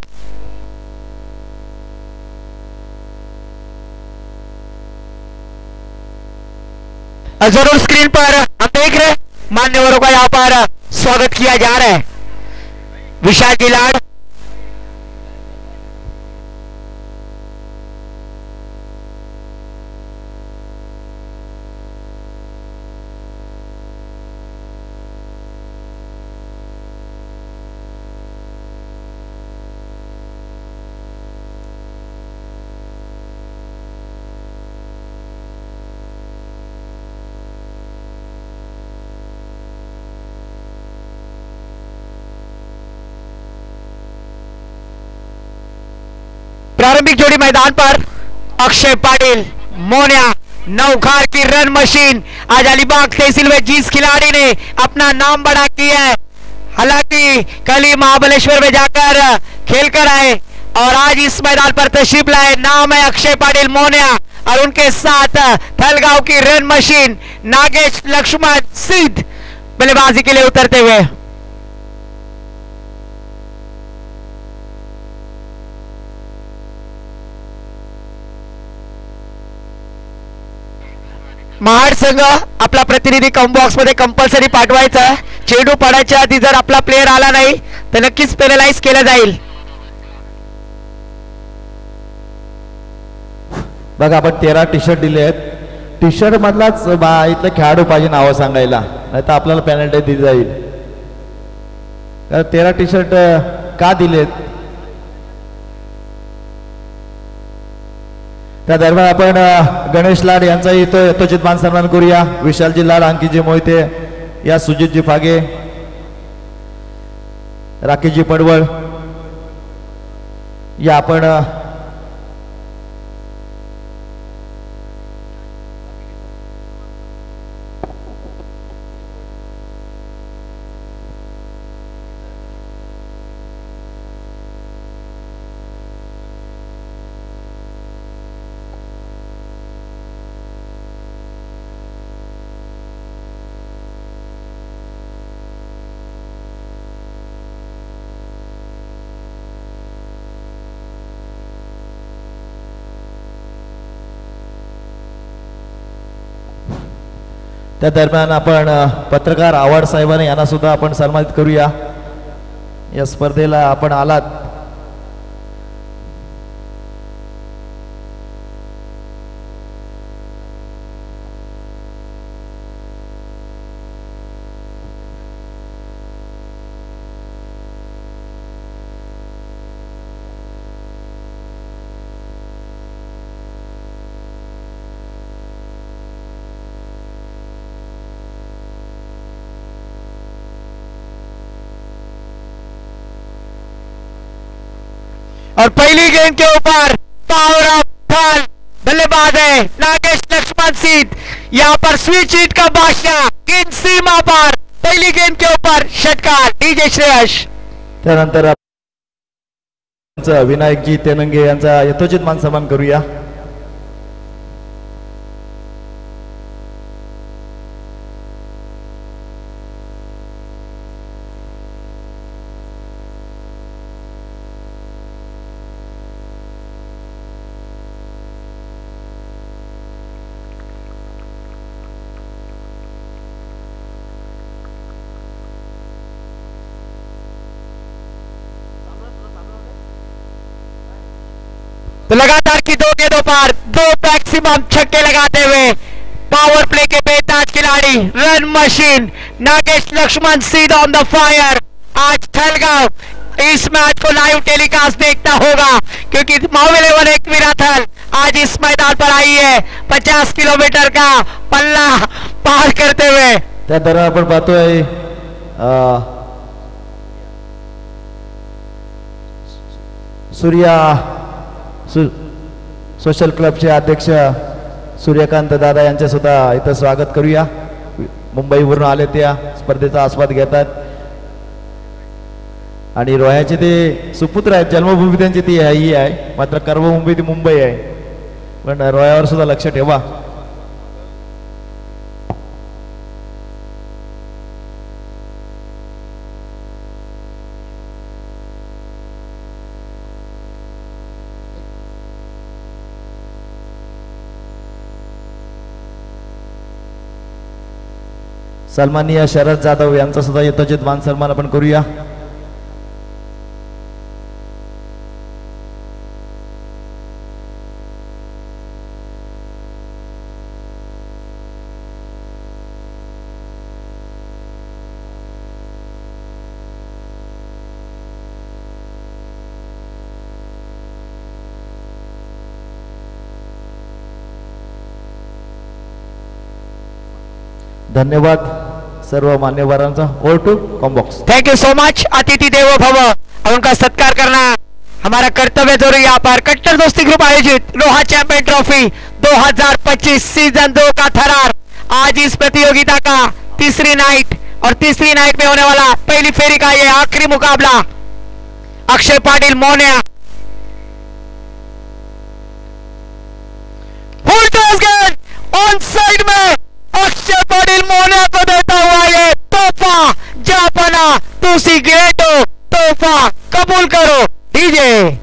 जरूर स्क्रीन पर हम देख रहे हैं मान्यवरों का यहाँ पर स्वागत किया जा रहा है. विशाल जी लाड प्रारंभिक जोड़ी मैदान पर अक्षय पाटिल मोन्या नौखार की रन मशीन। आज अलीबाग तहसील में जिस खिलाड़ी ने अपना नाम बड़ा किया है, हालांकि कल ही महाबलेश्वर में जाकर खेल कर आए और आज इस मैदान पर तशरीफ लाए, नाम है अक्षय पाटिल मोन्या और उनके साथ थलगांव की रन मशीन नागेश लक्ष्मण सिद्ध बल्लेबाजी के लिए उतरते हुए। महाड संघ आपला प्रतिनिधी बॉक्स मध्ये कंपल्सरी पाठवायचा। चेंडू पडायच्या आधी जर आपला प्लेयर आला नाही तर नक्कीच पेनलाइज केलं जाईल। बघा आपण 13 टी शर्ट दिले आहेत, टी शर्ट मधलाच इथलं खेळाडू पाहिजे नावं सांगायला, नाही तर आपल्याला पेनल्टी दिली जाईल। 13 टी शर्ट का दिलेत त्या दरम्यान आपण गणेश लाड यांचा इथं यथोचित मान सन्मान करूया। विशालजी लाड, अंकितजी मोहिते, या सुजितजी फागे, राकेशजी पडवळ या आपण त्या दरम्यान आपण पत्रकार आव्हाड साहेबांनी यांना सुद्धा आपण सन्मानित करूया। या स्पर्धेला आपण आलात और पहली गेंद के ऊपर पावर ऑफ थल बल्लेबाज है नागेश लक्ष्मण सिद्ध। यहाँ पर स्विच हिट का बादशाह गेंद सीमा पर, पहली गेंद के ऊपर षटकार डीजे श्रेयस। त्यानंतर विनायकजी तेलंगे यांचा यथोचित मान सन्मान करूया। तो लगातार की 2 गेंदों पर 2 मैक्सिमम छक्के लगाते हुए पावर प्ले के बेताज खिलाड़ी रन मशीन नागेश लक्ष्मण सिद्ध ऑन द फायर। आज थलगांव इस मैच को लाइव टेलीकास्ट देखता होगा क्योंकि माउलेवन एक विराथल आज इस मैदान पर आई है 50 किलोमीटर का पल्ला पार करते हुए। त्या दरम्यान आपण पाहतोय सूर्या सोशल क्लबचे अध्यक्ष सूर्यकांत दादा यांचे सुद्धा इथं स्वागत करूया। मुंबईवरून आले त्या स्पर्धेचा आस्वाद घेतात आणि रोह्याचे ते सुपुत्र आहेत, जन्मभूमी त्यांची ती ही आहे, मात्र कर्मभूमी ती मुंबई आहे, पण रोह्यावर सुद्धा लक्ष ठेवा। सन्माननीय शरद जाधव यांचा सुद्धा यथोचित मान सन्मान आपण करूया। धन्यवाद सर्व मान्यवरांचा। ओवर टू कॉम्बॉक्स। Thank you so much. अतिथि देवो भव और उनका सत्कार करना हमारा कर्तव्य जरूर यहाँ पर कट्टर दोस्ती ग्रुप आयोजित लोहा चैंपियन ट्रॉफी 2025 सीजन 2 का थरार आज इस प्रतियोगिता का तीसरी नाइट और तीसरी नाइट में होने वाला पहली फेरी का ये आखिरी मुकाबला अक्षय पाटिल मोनिया ऑन साइड में अक्षय पाटिल मोनिया को देता हुआ ये तोहफा जापाना तुसी ग्रेटो तोहफा कबूल करो डीजे।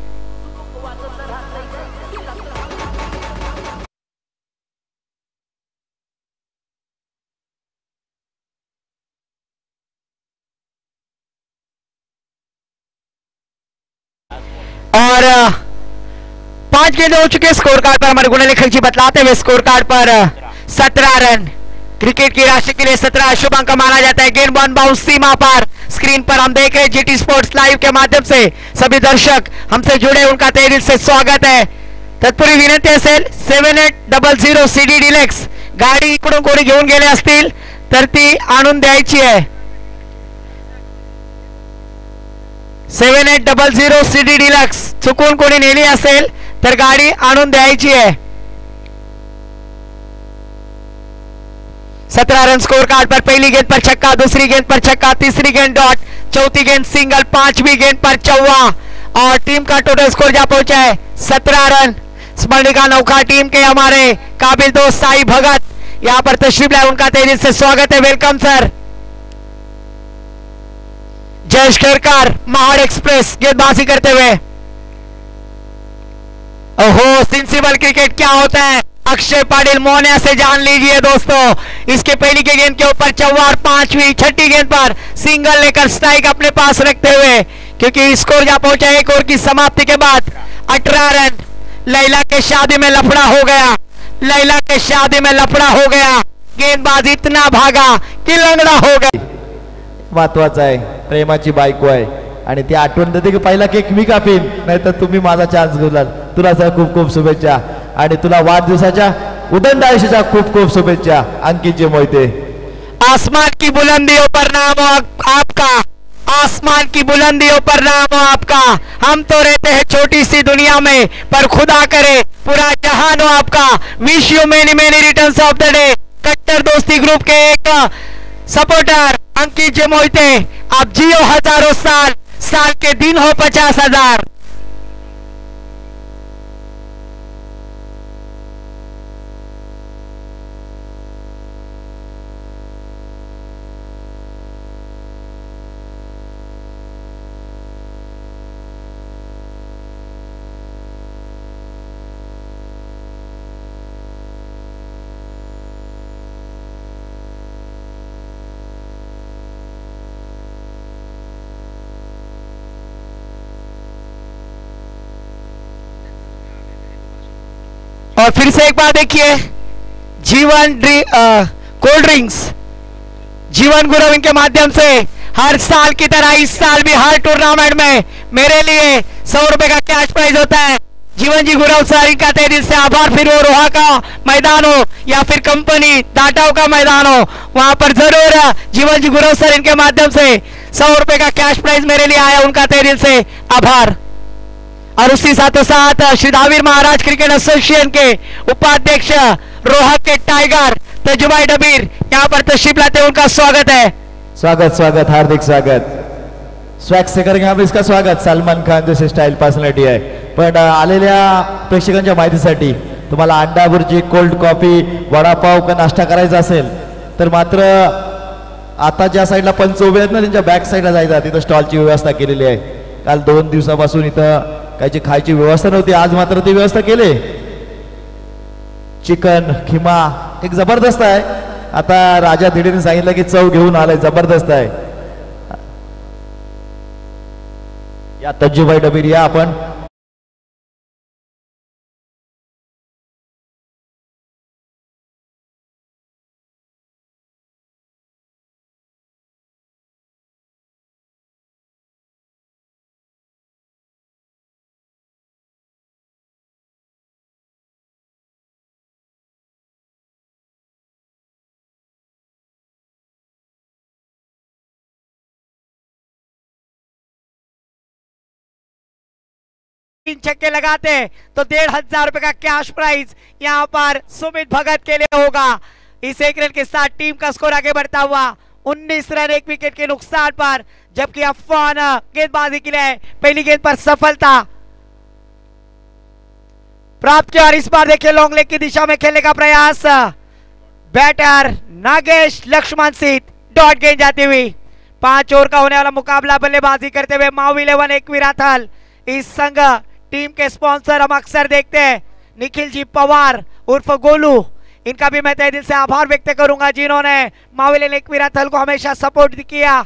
और 5 गेंद हो चुके स्कोर कार्ड पर हमारे गुणा जी बतलाते हुए स्कोर कार्ड पर 17 रन क्रिकेट की राशि के लिए 17 शुभ अंक माना जाता है। गेंद वन बाउंस सीमा पर स्क्रीन पर हम देख रहे हैं जीटी स्पोर्ट्स लाइव के माध्यम से सभी दर्शक हमसे जुड़े उनका तहे दिल से स्वागत है। तत्पूर्वी विनंती असेल 7800 CD डिलेक्स गाडी इकडून कोणी घेऊन गेले असतील तर ती आणून द्यायची आहे। 7800 CD डिलक्स चुकून कोणी नेली असेल तर गाडी आणून द्यायची आहे। 17 रन स्कोर कार्ड पर पहली गेंद पर छक्का दूसरी गेंद पर छक्का तीसरी गेंद डॉट चौथी गेंद सिंगल पांचवी गेंद पर चौवा और टीम का टोटल स्कोर जा पहुंचा है 17 रन। स्मरणिका नौका टीम के हमारे काबिल दोस्त साई भगत यहां पर तशरीफ लाए उनका तेजी से स्वागत है। Welcome sir. Jayesh Kherkar Mahad express गेंदबाजी करते हुए ओहो सेंसिबल क्रिकेट क्या होता है अक्षय पाटिल मोनिया से जान लीजिए दोस्तों। इसके पहली के गेंद के ऊपर चौवा और पांचवी छठी गेंद पर सिंगल लेकर स्ट्राइक अपने पास रखते हुए क्योंकि स्कोर जा पहुंचा एक ओवर की समाप्ति के बाद 18 रन। लैला के शादी में लफड़ा हो गया लैला के शादी में लफड़ा हो गया गेंदबाज इतना भागा कि लंगड़ा हो गया। महत्वाचं आहे प्रेमाची बायको आहे आणि ती आठवण देते की पहिला केक मी कापीन नाहीतर तुम्ही माझा चान्स घेऊलात। तुला सर खूप खूप शुभेच्छा आणि तुला वाढदिवसाच्या उदंड आयुष्याच्या खूप खूप शुभेच्छा अंकित जी मोहिते। आसमान की बुलंदियों पर नाम हो आपका आसमान की बुलंदियों पर नाम हो आपका। हम तो रहते हैं छोटी सी दुनिया में पर खुदा करे पूरा जहान हो आपका। Wish you many many returns of the day. कट्टर दोस्ती ग्रुप के एक सपोर्टर अंकित जी मोहिते आप जियो हजारों साल साल के दिन हो 50,000। और फिर से एक बार देखिए जीवन कोल्ड ड्रिंक्स जीवन गुरु इनके माध्यम से हर साल की तरह इस साल भी हर टूर्नामेंट में मेरे लिए 100 रुपए का कैश प्राइज होता है। जीवन जी गुरु सर इनका तहे दिल से आभार। फिर वो रोहा का मैदान हो या फिर कंपनी दाटाओ का मैदान हो वहां पर जरूर जीवन जी गुरु सर इनके माध्यम से 100 रुपए का कैश प्राइज मेरे लिए आया उनका तहे दिल से आभार। और उसी साथों साथ श्री धावीर महाराज क्रिकेट एसोसिएशन के उपाध्यक्ष रोहक के टाइगर तजुबाई डबीर यहाँ पर तशरीफ लाते उनका स्वागत है। स्वागत स्वागत हार्दिक स्वागत। स्वॅग से करेंगे हम इसका स्वागत। सलमान खान जैसे स्टाईल पर्सनॅलिटी आहे पण आलेल्या प्रेक्षकांच्या माहितीसाठी तुम्हाला अंडा भुर्जी कोल्ड कॉफी वडापाव का नाश्ता करायचा असेल तर मात्र आता ज्या साईडला पंच उभे आहेत ना त्यांच्या बॅक साईडला जायचं तिथं स्टॉलची व्यवस्था केलेली आहे। काल 2 दिवसापासून इथं कायची खायची व्यवस्था नव्हती आज मात्र ती व्यवस्था केली। चिकन खिमा एक जबरदस्त आहे। आता राजा धिडीने सांगितलं की चव घेऊन आलाय जबरदस्त आहे। या तज्जुबाई डबीर या आपण 3 छक्के लगाते तो 1500 रुपए का कैश प्राइज यहाँ पर सुमित भगत के लिए होगा। इस एक रन के साथ टीम का स्कोर आगे बढ़ता हुआ 19 रन 1 विकेट के नुकसान पर, जबकि अफवान गेंदबाजी के लिए पहली गेंद पर सफलता प्राप्त किया। और इस बार देखिए लॉन्ग लेग की दिशा में खेलने का प्रयास, बैटर नागेश लक्ष्मण सिंह डॉट गेंद जाती हुई। 5 ओवर का होने वाला मुकाबला बल्लेबाजी करते हुए मावी 11 एक विराथल। इस संघ टीम के स्पॉन्सर हम अक्सर देखते हैं निखिल जी पवार उर्फ गोलू, इनका भी मैं तहे दिल से आभार व्यक्त करूंगा जिन्होंने मावी 11 एक विराथल को हमेशा सपोर्ट किया।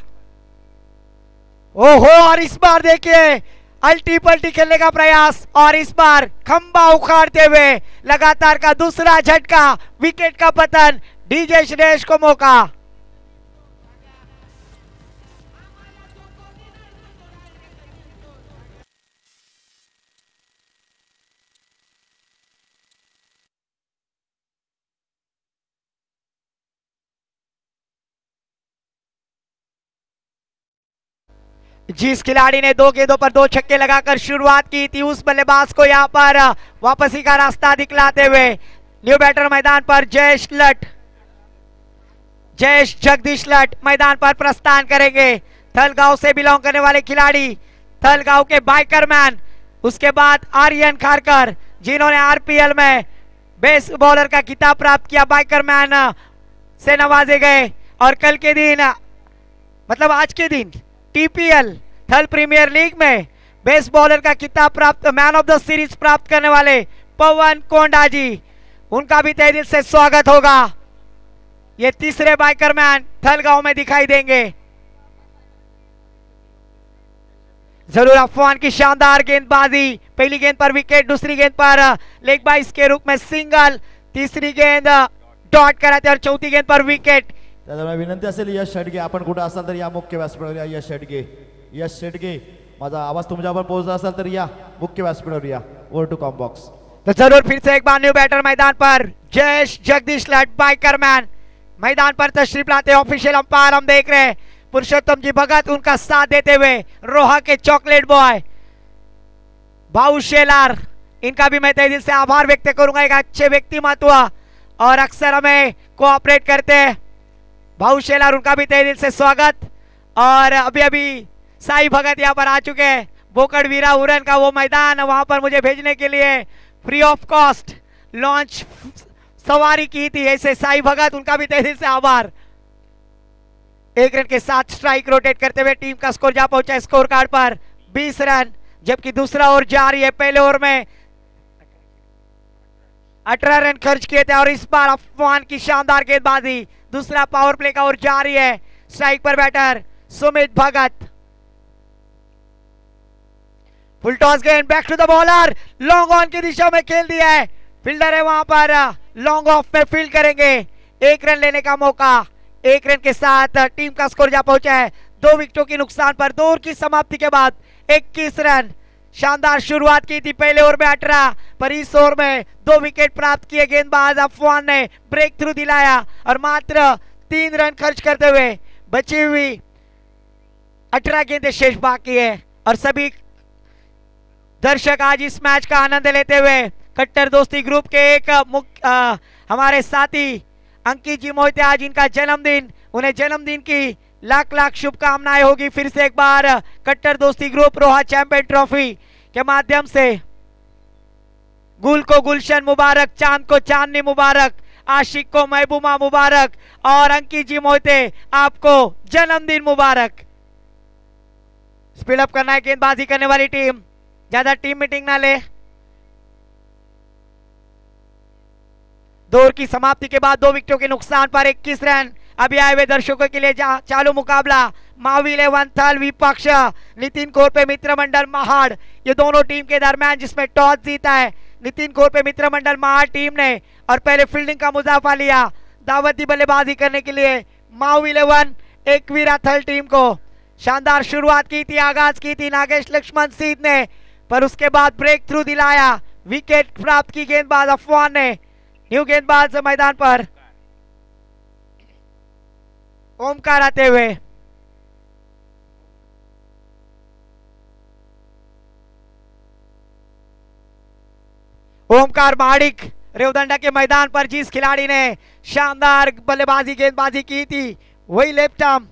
ओहो, और इस बार देखिए अल्टी पल्टी खेलने का प्रयास और इस बार खंबा उखाड़ते हुए लगातार का दूसरा झटका, विकेट का पतन, डीजे श्रेष्ठ को मौका। जिस खिलाड़ी ने 2 गेंदों पर 2 छक्के लगाकर शुरुआत की थी उस बल्लेबाज को यहां पर वापसी का रास्ता दिखलाते हुए न्यू बैटर मैदान पर जयेश जगदीश लट मैदान पर प्रस्थान करेंगे। थलगांव से बिलोंग करने वाले खिलाड़ी, थलगांव के बाइकर मैन, उसके बाद आर्यन खारकर जिन्होंने आरपीएल में बेस्ट बॉलर का खिताब प्राप्त किया, बाइकर मैन से नवाजे गए। और कल के दिन मतलब आज के दिन टीपीएल थल प्रीमियर लीग में बेस्ट बॉलर का खिताब प्राप्त, मैन ऑफ द सीरीज प्राप्त करने वाले पवन कोंडा जी, उनका भी तहे दिल से स्वागत होगा। ये तीसरे बाइकर मैन थलगांव में दिखाई देंगे। जरूर अफवान की शानदार गेंदबाजी, पहली गेंद पर विकेट, दूसरी गेंद पर लेग बाइस के रूप में सिंगल, तीसरी गेंद डॉट कराते और चौथी गेंद पर विकेट। त्यामुळे विनंती असेल यश शेडगे, आपण कुठे असाल तर या मुख्य व्यासपीठावर या। यश शेडगे माझा आवाज तुमच्यावर पोहोचला असेल तर या मुख्य व्यासपीठावर या, ओवर टू कॉम बॉक्स। तो जरूर फिर से एक बार न्यू बैटर मैदान पर जयेश जगदीश लट बाइकर मैन मैदान पर तशरीफ लाते। ऑफिशियल अंपायर हम देख रहे हैं पुरुषोत्तम जी भगत, उनका साथ देते हुए रोहा के चॉकलेट बॉय भाऊ शेलार, इनका भी मैं तहे दिल से आभार व्यक्त करूंगा। एक अच्छे व्यक्तिमत्व और अक्सर हमें कोऑपरेट करते हैं भाऊ शेलार, उनका भी तहे दिल से स्वागत। और अभी अभी साई भगत यहाँ पर आ चुके हैं, बोकड़ वीरा उरन का वो मैदान, वहां पर मुझे भेजने के लिए फ्री ऑफ कॉस्ट लॉन्च सवारी की थी ऐसे साई भगत, उनका भी तहे दिल से आभार। 1 रन के साथ स्ट्राइक रोटेट करते हुए टीम का स्कोर जा पहुंचा स्कोर कार्ड पर 20 रन, जबकि दूसरा ओवर जारी है। पहले ओवर में 18 रन खर्च किए थे और इस बार अफवान की शानदार गेंदबाजी, दूसरा पावर प्ले का ओवर जारी है। स्ट्राइक पर batter Sumit Bhagat, full toss गेंद, back to the bowler, long on की दिशा में खेल दिया है, फील्डर है वहां पर, लॉन्ग ऑफ में फील्ड करेंगे। 1 रन लेने का मौका, 1 रन के साथ टीम का स्कोर जा पहुंचा है 2 विकेटों के नुकसान पर। 2 ओवर की समाप्ति के बाद 21 रन, शानदार शुरुआत की थी पहले ओवर में 18, पर इस ओवर में 2 विकेट प्राप्त किए गेंदबाज अफवान ने ब्रेक थ्रू दिलाया और मात्र 3 रन खर्च करते हुए बची हुई 18 गेंदें शेष बाकी है। और सभी दर्शक आज इस मैच का आनंद लेते हुए कट्टर दोस्ती ग्रुप के एक हमारे साथी अंकित जी मोहिते, आज इनका जन्मदिन, उन्हें जन्मदिन की लाख लाख शुभकामनाएं होगी। फिर से एक बार कट्टर दोस्ती ग्रुप रोहा चैंपियन ट्रॉफी के माध्यम से गुल को गुलशन मुबारक, चांद को चांदनी मुबारक, आशिक को महबूबा मुबारक और अंकित जी मोहिते आपको जन्मदिन मुबारक। स्पीड अप करना है गेंदबाजी करने वाली टीम, ज्यादा टीम मीटिंग ना ले। 2 ओवर की समाप्ति के बाद 2 विकेटों के नुकसान पर 21 रन। अभी आए हुए दर्शकों के लिए चालू मुकाबला मावी 11 थल विपक्ष नितिन कोरपे मित्र मंडल महाड़, ये दोनों टीम के दरमियान, जिसमें टॉस जीता है नितिन कोरपे मित्र मंडल महाड़ टीम ने और पहले फील्डिंग का मुजाफा लिया। दावती बल्लेबाजी करने के लिए मावी 11 एक विराथल टीम को शानदार शुरुआत की थी, आगाज की थी नागेश लक्ष्मण सिंह ने, पर उसके बाद ब्रेक थ्रू दिलाया, विकेट प्राप्त की गेंदबाज अफवान ने। न्यू गेंदबाज मैदान पर ओमकार आते हुए, ओमकार महाडिक रेवदंडा के मैदान पर जिस खिलाड़ी ने शानदार बल्लेबाजी गेंदबाजी की थी वही लेफ्ट आर्म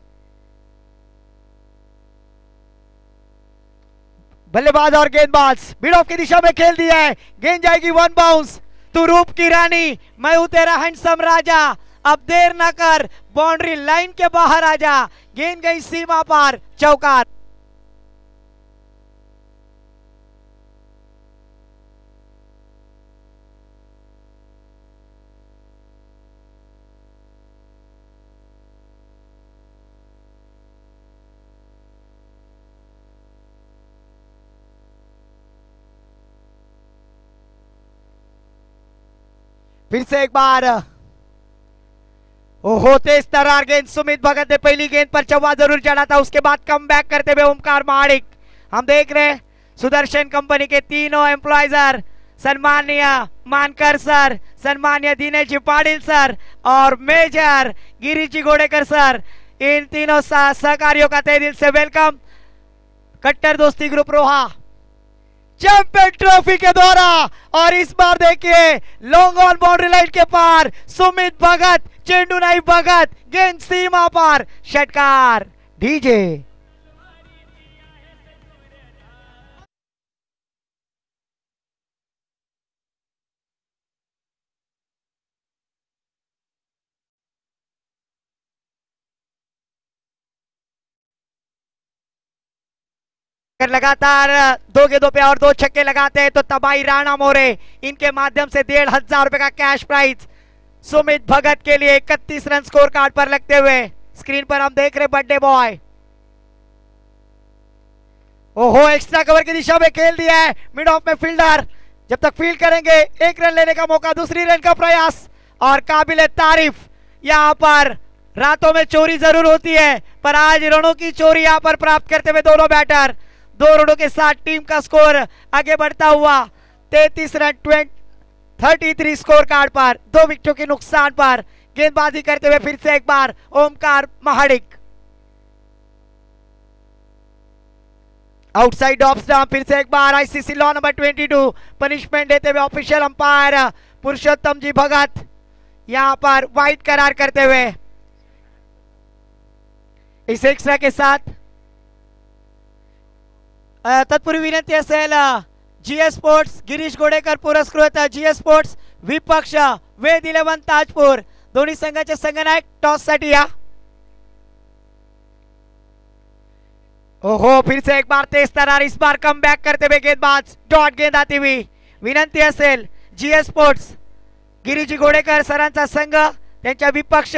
बल्लेबाज और गेंदबाज मिड ऑफ की दिशा में खेल दिया है। गेंद जाएगी वन बाउंस। तू रूप की रानी मैं हूं तेरा हैंडसम राजा, अब देर ना कर बाउंड्री लाइन के बाहर आ जा। गेंद गई सीमा पार, चौकार। फिर से एक बार ओहो तेज तरार गेंद। सुमित भगत ने पहली गेंद पर चौवा जरूर चढ़ा था, उसके बाद कम बैक करते हुए ओमकार महाडिक। हम देख रहे हैं सुदर्शन कंपनी के तीनों एम्प्लॉयजर सन्माननीय मानकर सर, सन्माननीय दिनेश जी पाटिल सर और मेजर गिरीश जी गोडेकर सर, इन तीनों सहकारियों का तहे दिल से वेलकम। कट्टर दोस्ती ग्रुप रोहा चैंपियन ट्रॉफी के द्वारा। और इस बार देखिए लॉन्ग ऑन बाउंड्री लाइन के पार सुमित भगत, चेंडू नहीं भगत, गेंद सीमा पार, षटकार। डीजे लगातार 2 गेंदों पे और 2 छक्के लगाते हैं तो तबाही राणा मोरे, इनके माध्यम से 1500 रुपए का कैश प्राइज सुमित भगत के लिए 31 रन स्कोर कार्ड पर लगते हुए। स्क्रीन पर हम देख रहे बर्थडे बॉय। ओहो एक्स्ट्रा कवर की दिशा में खेल दिया है मिड ऑफ में फील्डर। जब तक फील्ड करेंगे 1 रन लेने का मौका, दूसरी रन का प्रयास। और काबिल तारीफ यहां पर रातों में चोरी जरूर होती है पर आज रनों की चोरी यहां पर प्राप्त करते हुए दोनों बैटर। 2 रनों के साथ टीम का स्कोर आगे बढ़ता हुआ 33 रन 33 स्कोर कार्ड पर, 2 विकेटों के नुकसान पर। गेंदबाजी करते हुए फिर से एक बार Omkar Mahadik. Outside off stump फिर से एक बार आईसीसी लॉ नंबर 22 पनिशमेंट देते हुए ऑफिशियल अंपायर पुरुषोत्तम जी भगत यहां पर वाइड करार करते हुए। इस एक्स्ट्रा के साथ तत्पूर्वी विनंती असेल जीएस स्पोर्ट्स गिरीश गोडेकर पुरस्कृत जीएस स्पोर्ट्स विपक्ष वेद 11 ताजपूर दोन्ही संघाचे संघनायक टॉस साठी या। ओहो फिर से एक बार तेज तरार, इस बार कम बैक करते हुए गेंदबाज डॉट गेंद आती हुई। विनंती असेल जीएस स्पोर्ट्स गिरीजी गोडेकर सरांचा संघ त्यांच्या विपक्ष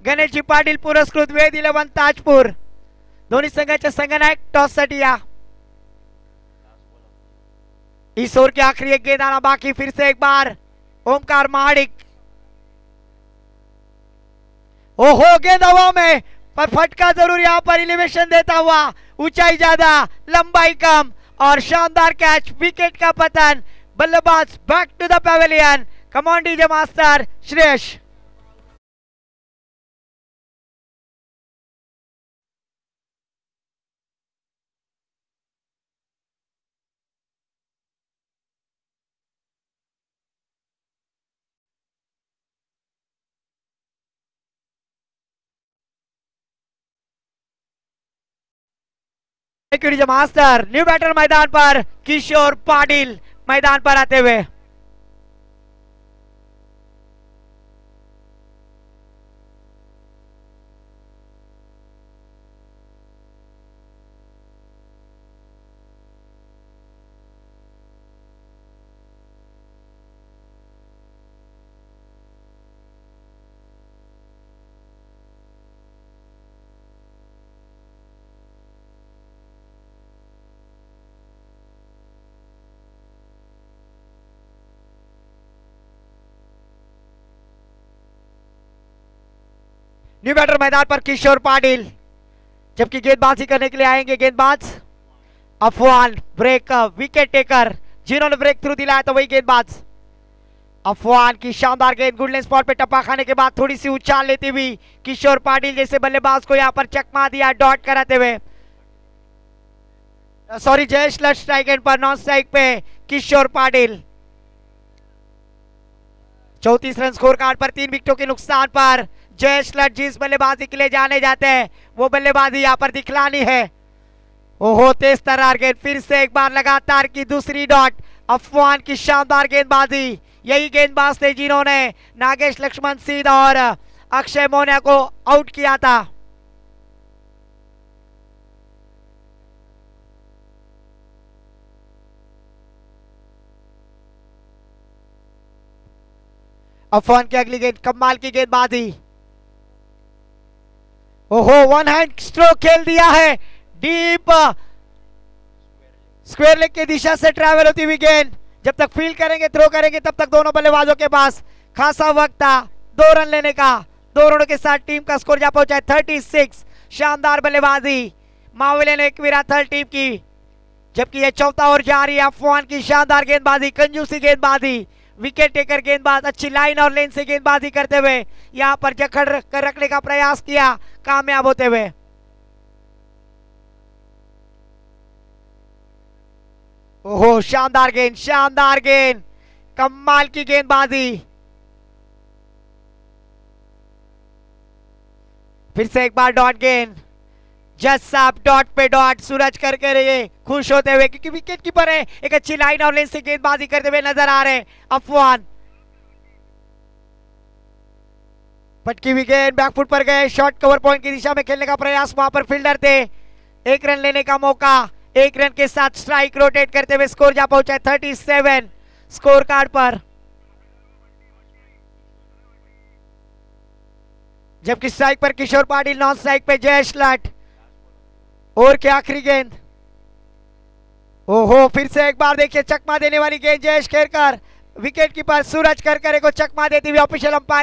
गणेशजी पाटील पुरस्कृत वेद 11 ताजपूर दोन्ही संघाचे संघनायक टॉस साठी या। इस ओवर की आखिरी एक गेंद आना बाकी। फिर से एक बार ओमकार महाडिक। ओहो गेंद हवा में पर फटका जरूर यहां पर एलिवेशन देता हुआ, ऊंचाई ज्यादा लंबाई कम और शानदार कैच, विकेट का पतन। बल्लेबाज back to the pavilion. Come on DJ master Shreyas. Master new batter मैदान पर किशोर पाटिल मैदान पर आते हुए। न्यू बैटर मैदान पर किशोर पाटिल, जबकि गेंदबाजी करने के लिए आएंगे गेंदबाज अफवान ब्रेक विकेट टेकर, जिन्होंने ब्रेक थ्रू दिलाया तो वही गेंदबाज अफवान की शानदार गेंद गुडलैंड स्पॉट पे टप्पा खाने के बाद थोड़ी सी उछाल लेती हुई किशोर पाटिल जैसे बल्लेबाज को यहां पर चकमा दिया डॉट कराते हुए। सॉरी जयेश लट स्ट्राइक एंड पर नॉन स्ट्राइक पे किशोर पाटिल। 34 रन स्कोर कार्ड पर 3 विकेटों के नुकसान पर जयेश लट जिस बल्लेबाजी के लिए जाने जाते हैं वो बल्लेबाजी यहाँ पर दिखलानी है। ओहो तेज तर्रार गेंद, फिर से एक बार लगातार की दूसरी डॉट। अफवान की शानदार गेंदबाजी, यही गेंदबाज थे जिन्होंने नागेश लक्ष्मण सिंह और अक्षय मोन्या को आउट किया था। अफवान की अगली गेंद, कमाल की गेंदबाजी। ओहो वन हैंड स्ट्रोक खेल दिया है, डीप स्क्वायर लेग की दिशा से ट्रैवल होती हुई गेंद। जब तक फील्ड करेंगे, थ्रो करेंगे, तब तक दोनों बल्लेबाजों के पास खासा वक्त था 2 रन लेने का। 2 रनों के साथ टीम का स्कोर जा पहुंचा है 36। शानदार बल्लेबाजी माविले ने एक विराट थर्ड टीम की, जबकि यह चौथा ओवर जारी है। अफवान की शानदार गेंदबाजी, कंजूसी गेंदबाजी, विकेट टेकर गेंदबाज अच्छी लाइन और लेन से गेंदबाजी करते हुए यहां पर जकड़ कर रखने का प्रयास किया, कामयाब होते हुए। ओहो शानदार गेंद, शानदार गेंद, कमाल की गेंदबाजी। फिर से एक बार डॉट गेंद, जज साहब डॉट पे डॉट, सूरज करके रहिए खुश होते हुए क्योंकि विकेट कीपर है। एक अच्छी लाइन और लेन से गेंदबाजी करते हुए नजर आ रहे हैं अफवान। पटकी हुई गेंद बैकफुट पर गए, शॉर्ट कवर पॉइंट की दिशा में खेलने का प्रयास, वहां पर फील्डर थे। 1 रन लेने का मौका, 1 रन के साथ स्ट्राइक रोटेट करते हुए स्कोर जा पहुंचा है 37 स्कोर कार्ड पर। जबकि स्ट्राइक पर किशोर पाटिल, नॉन स्ट्राइक पे जयेश लट। और क्या आखिरी गेंद, ओहो फिर से एक बार देखिए चकमा देने वाली गेंद, जयेश खेरकर विकेट कीपर सूरज करकरे को चकमा देती हुई ऑफिशियल अंपायर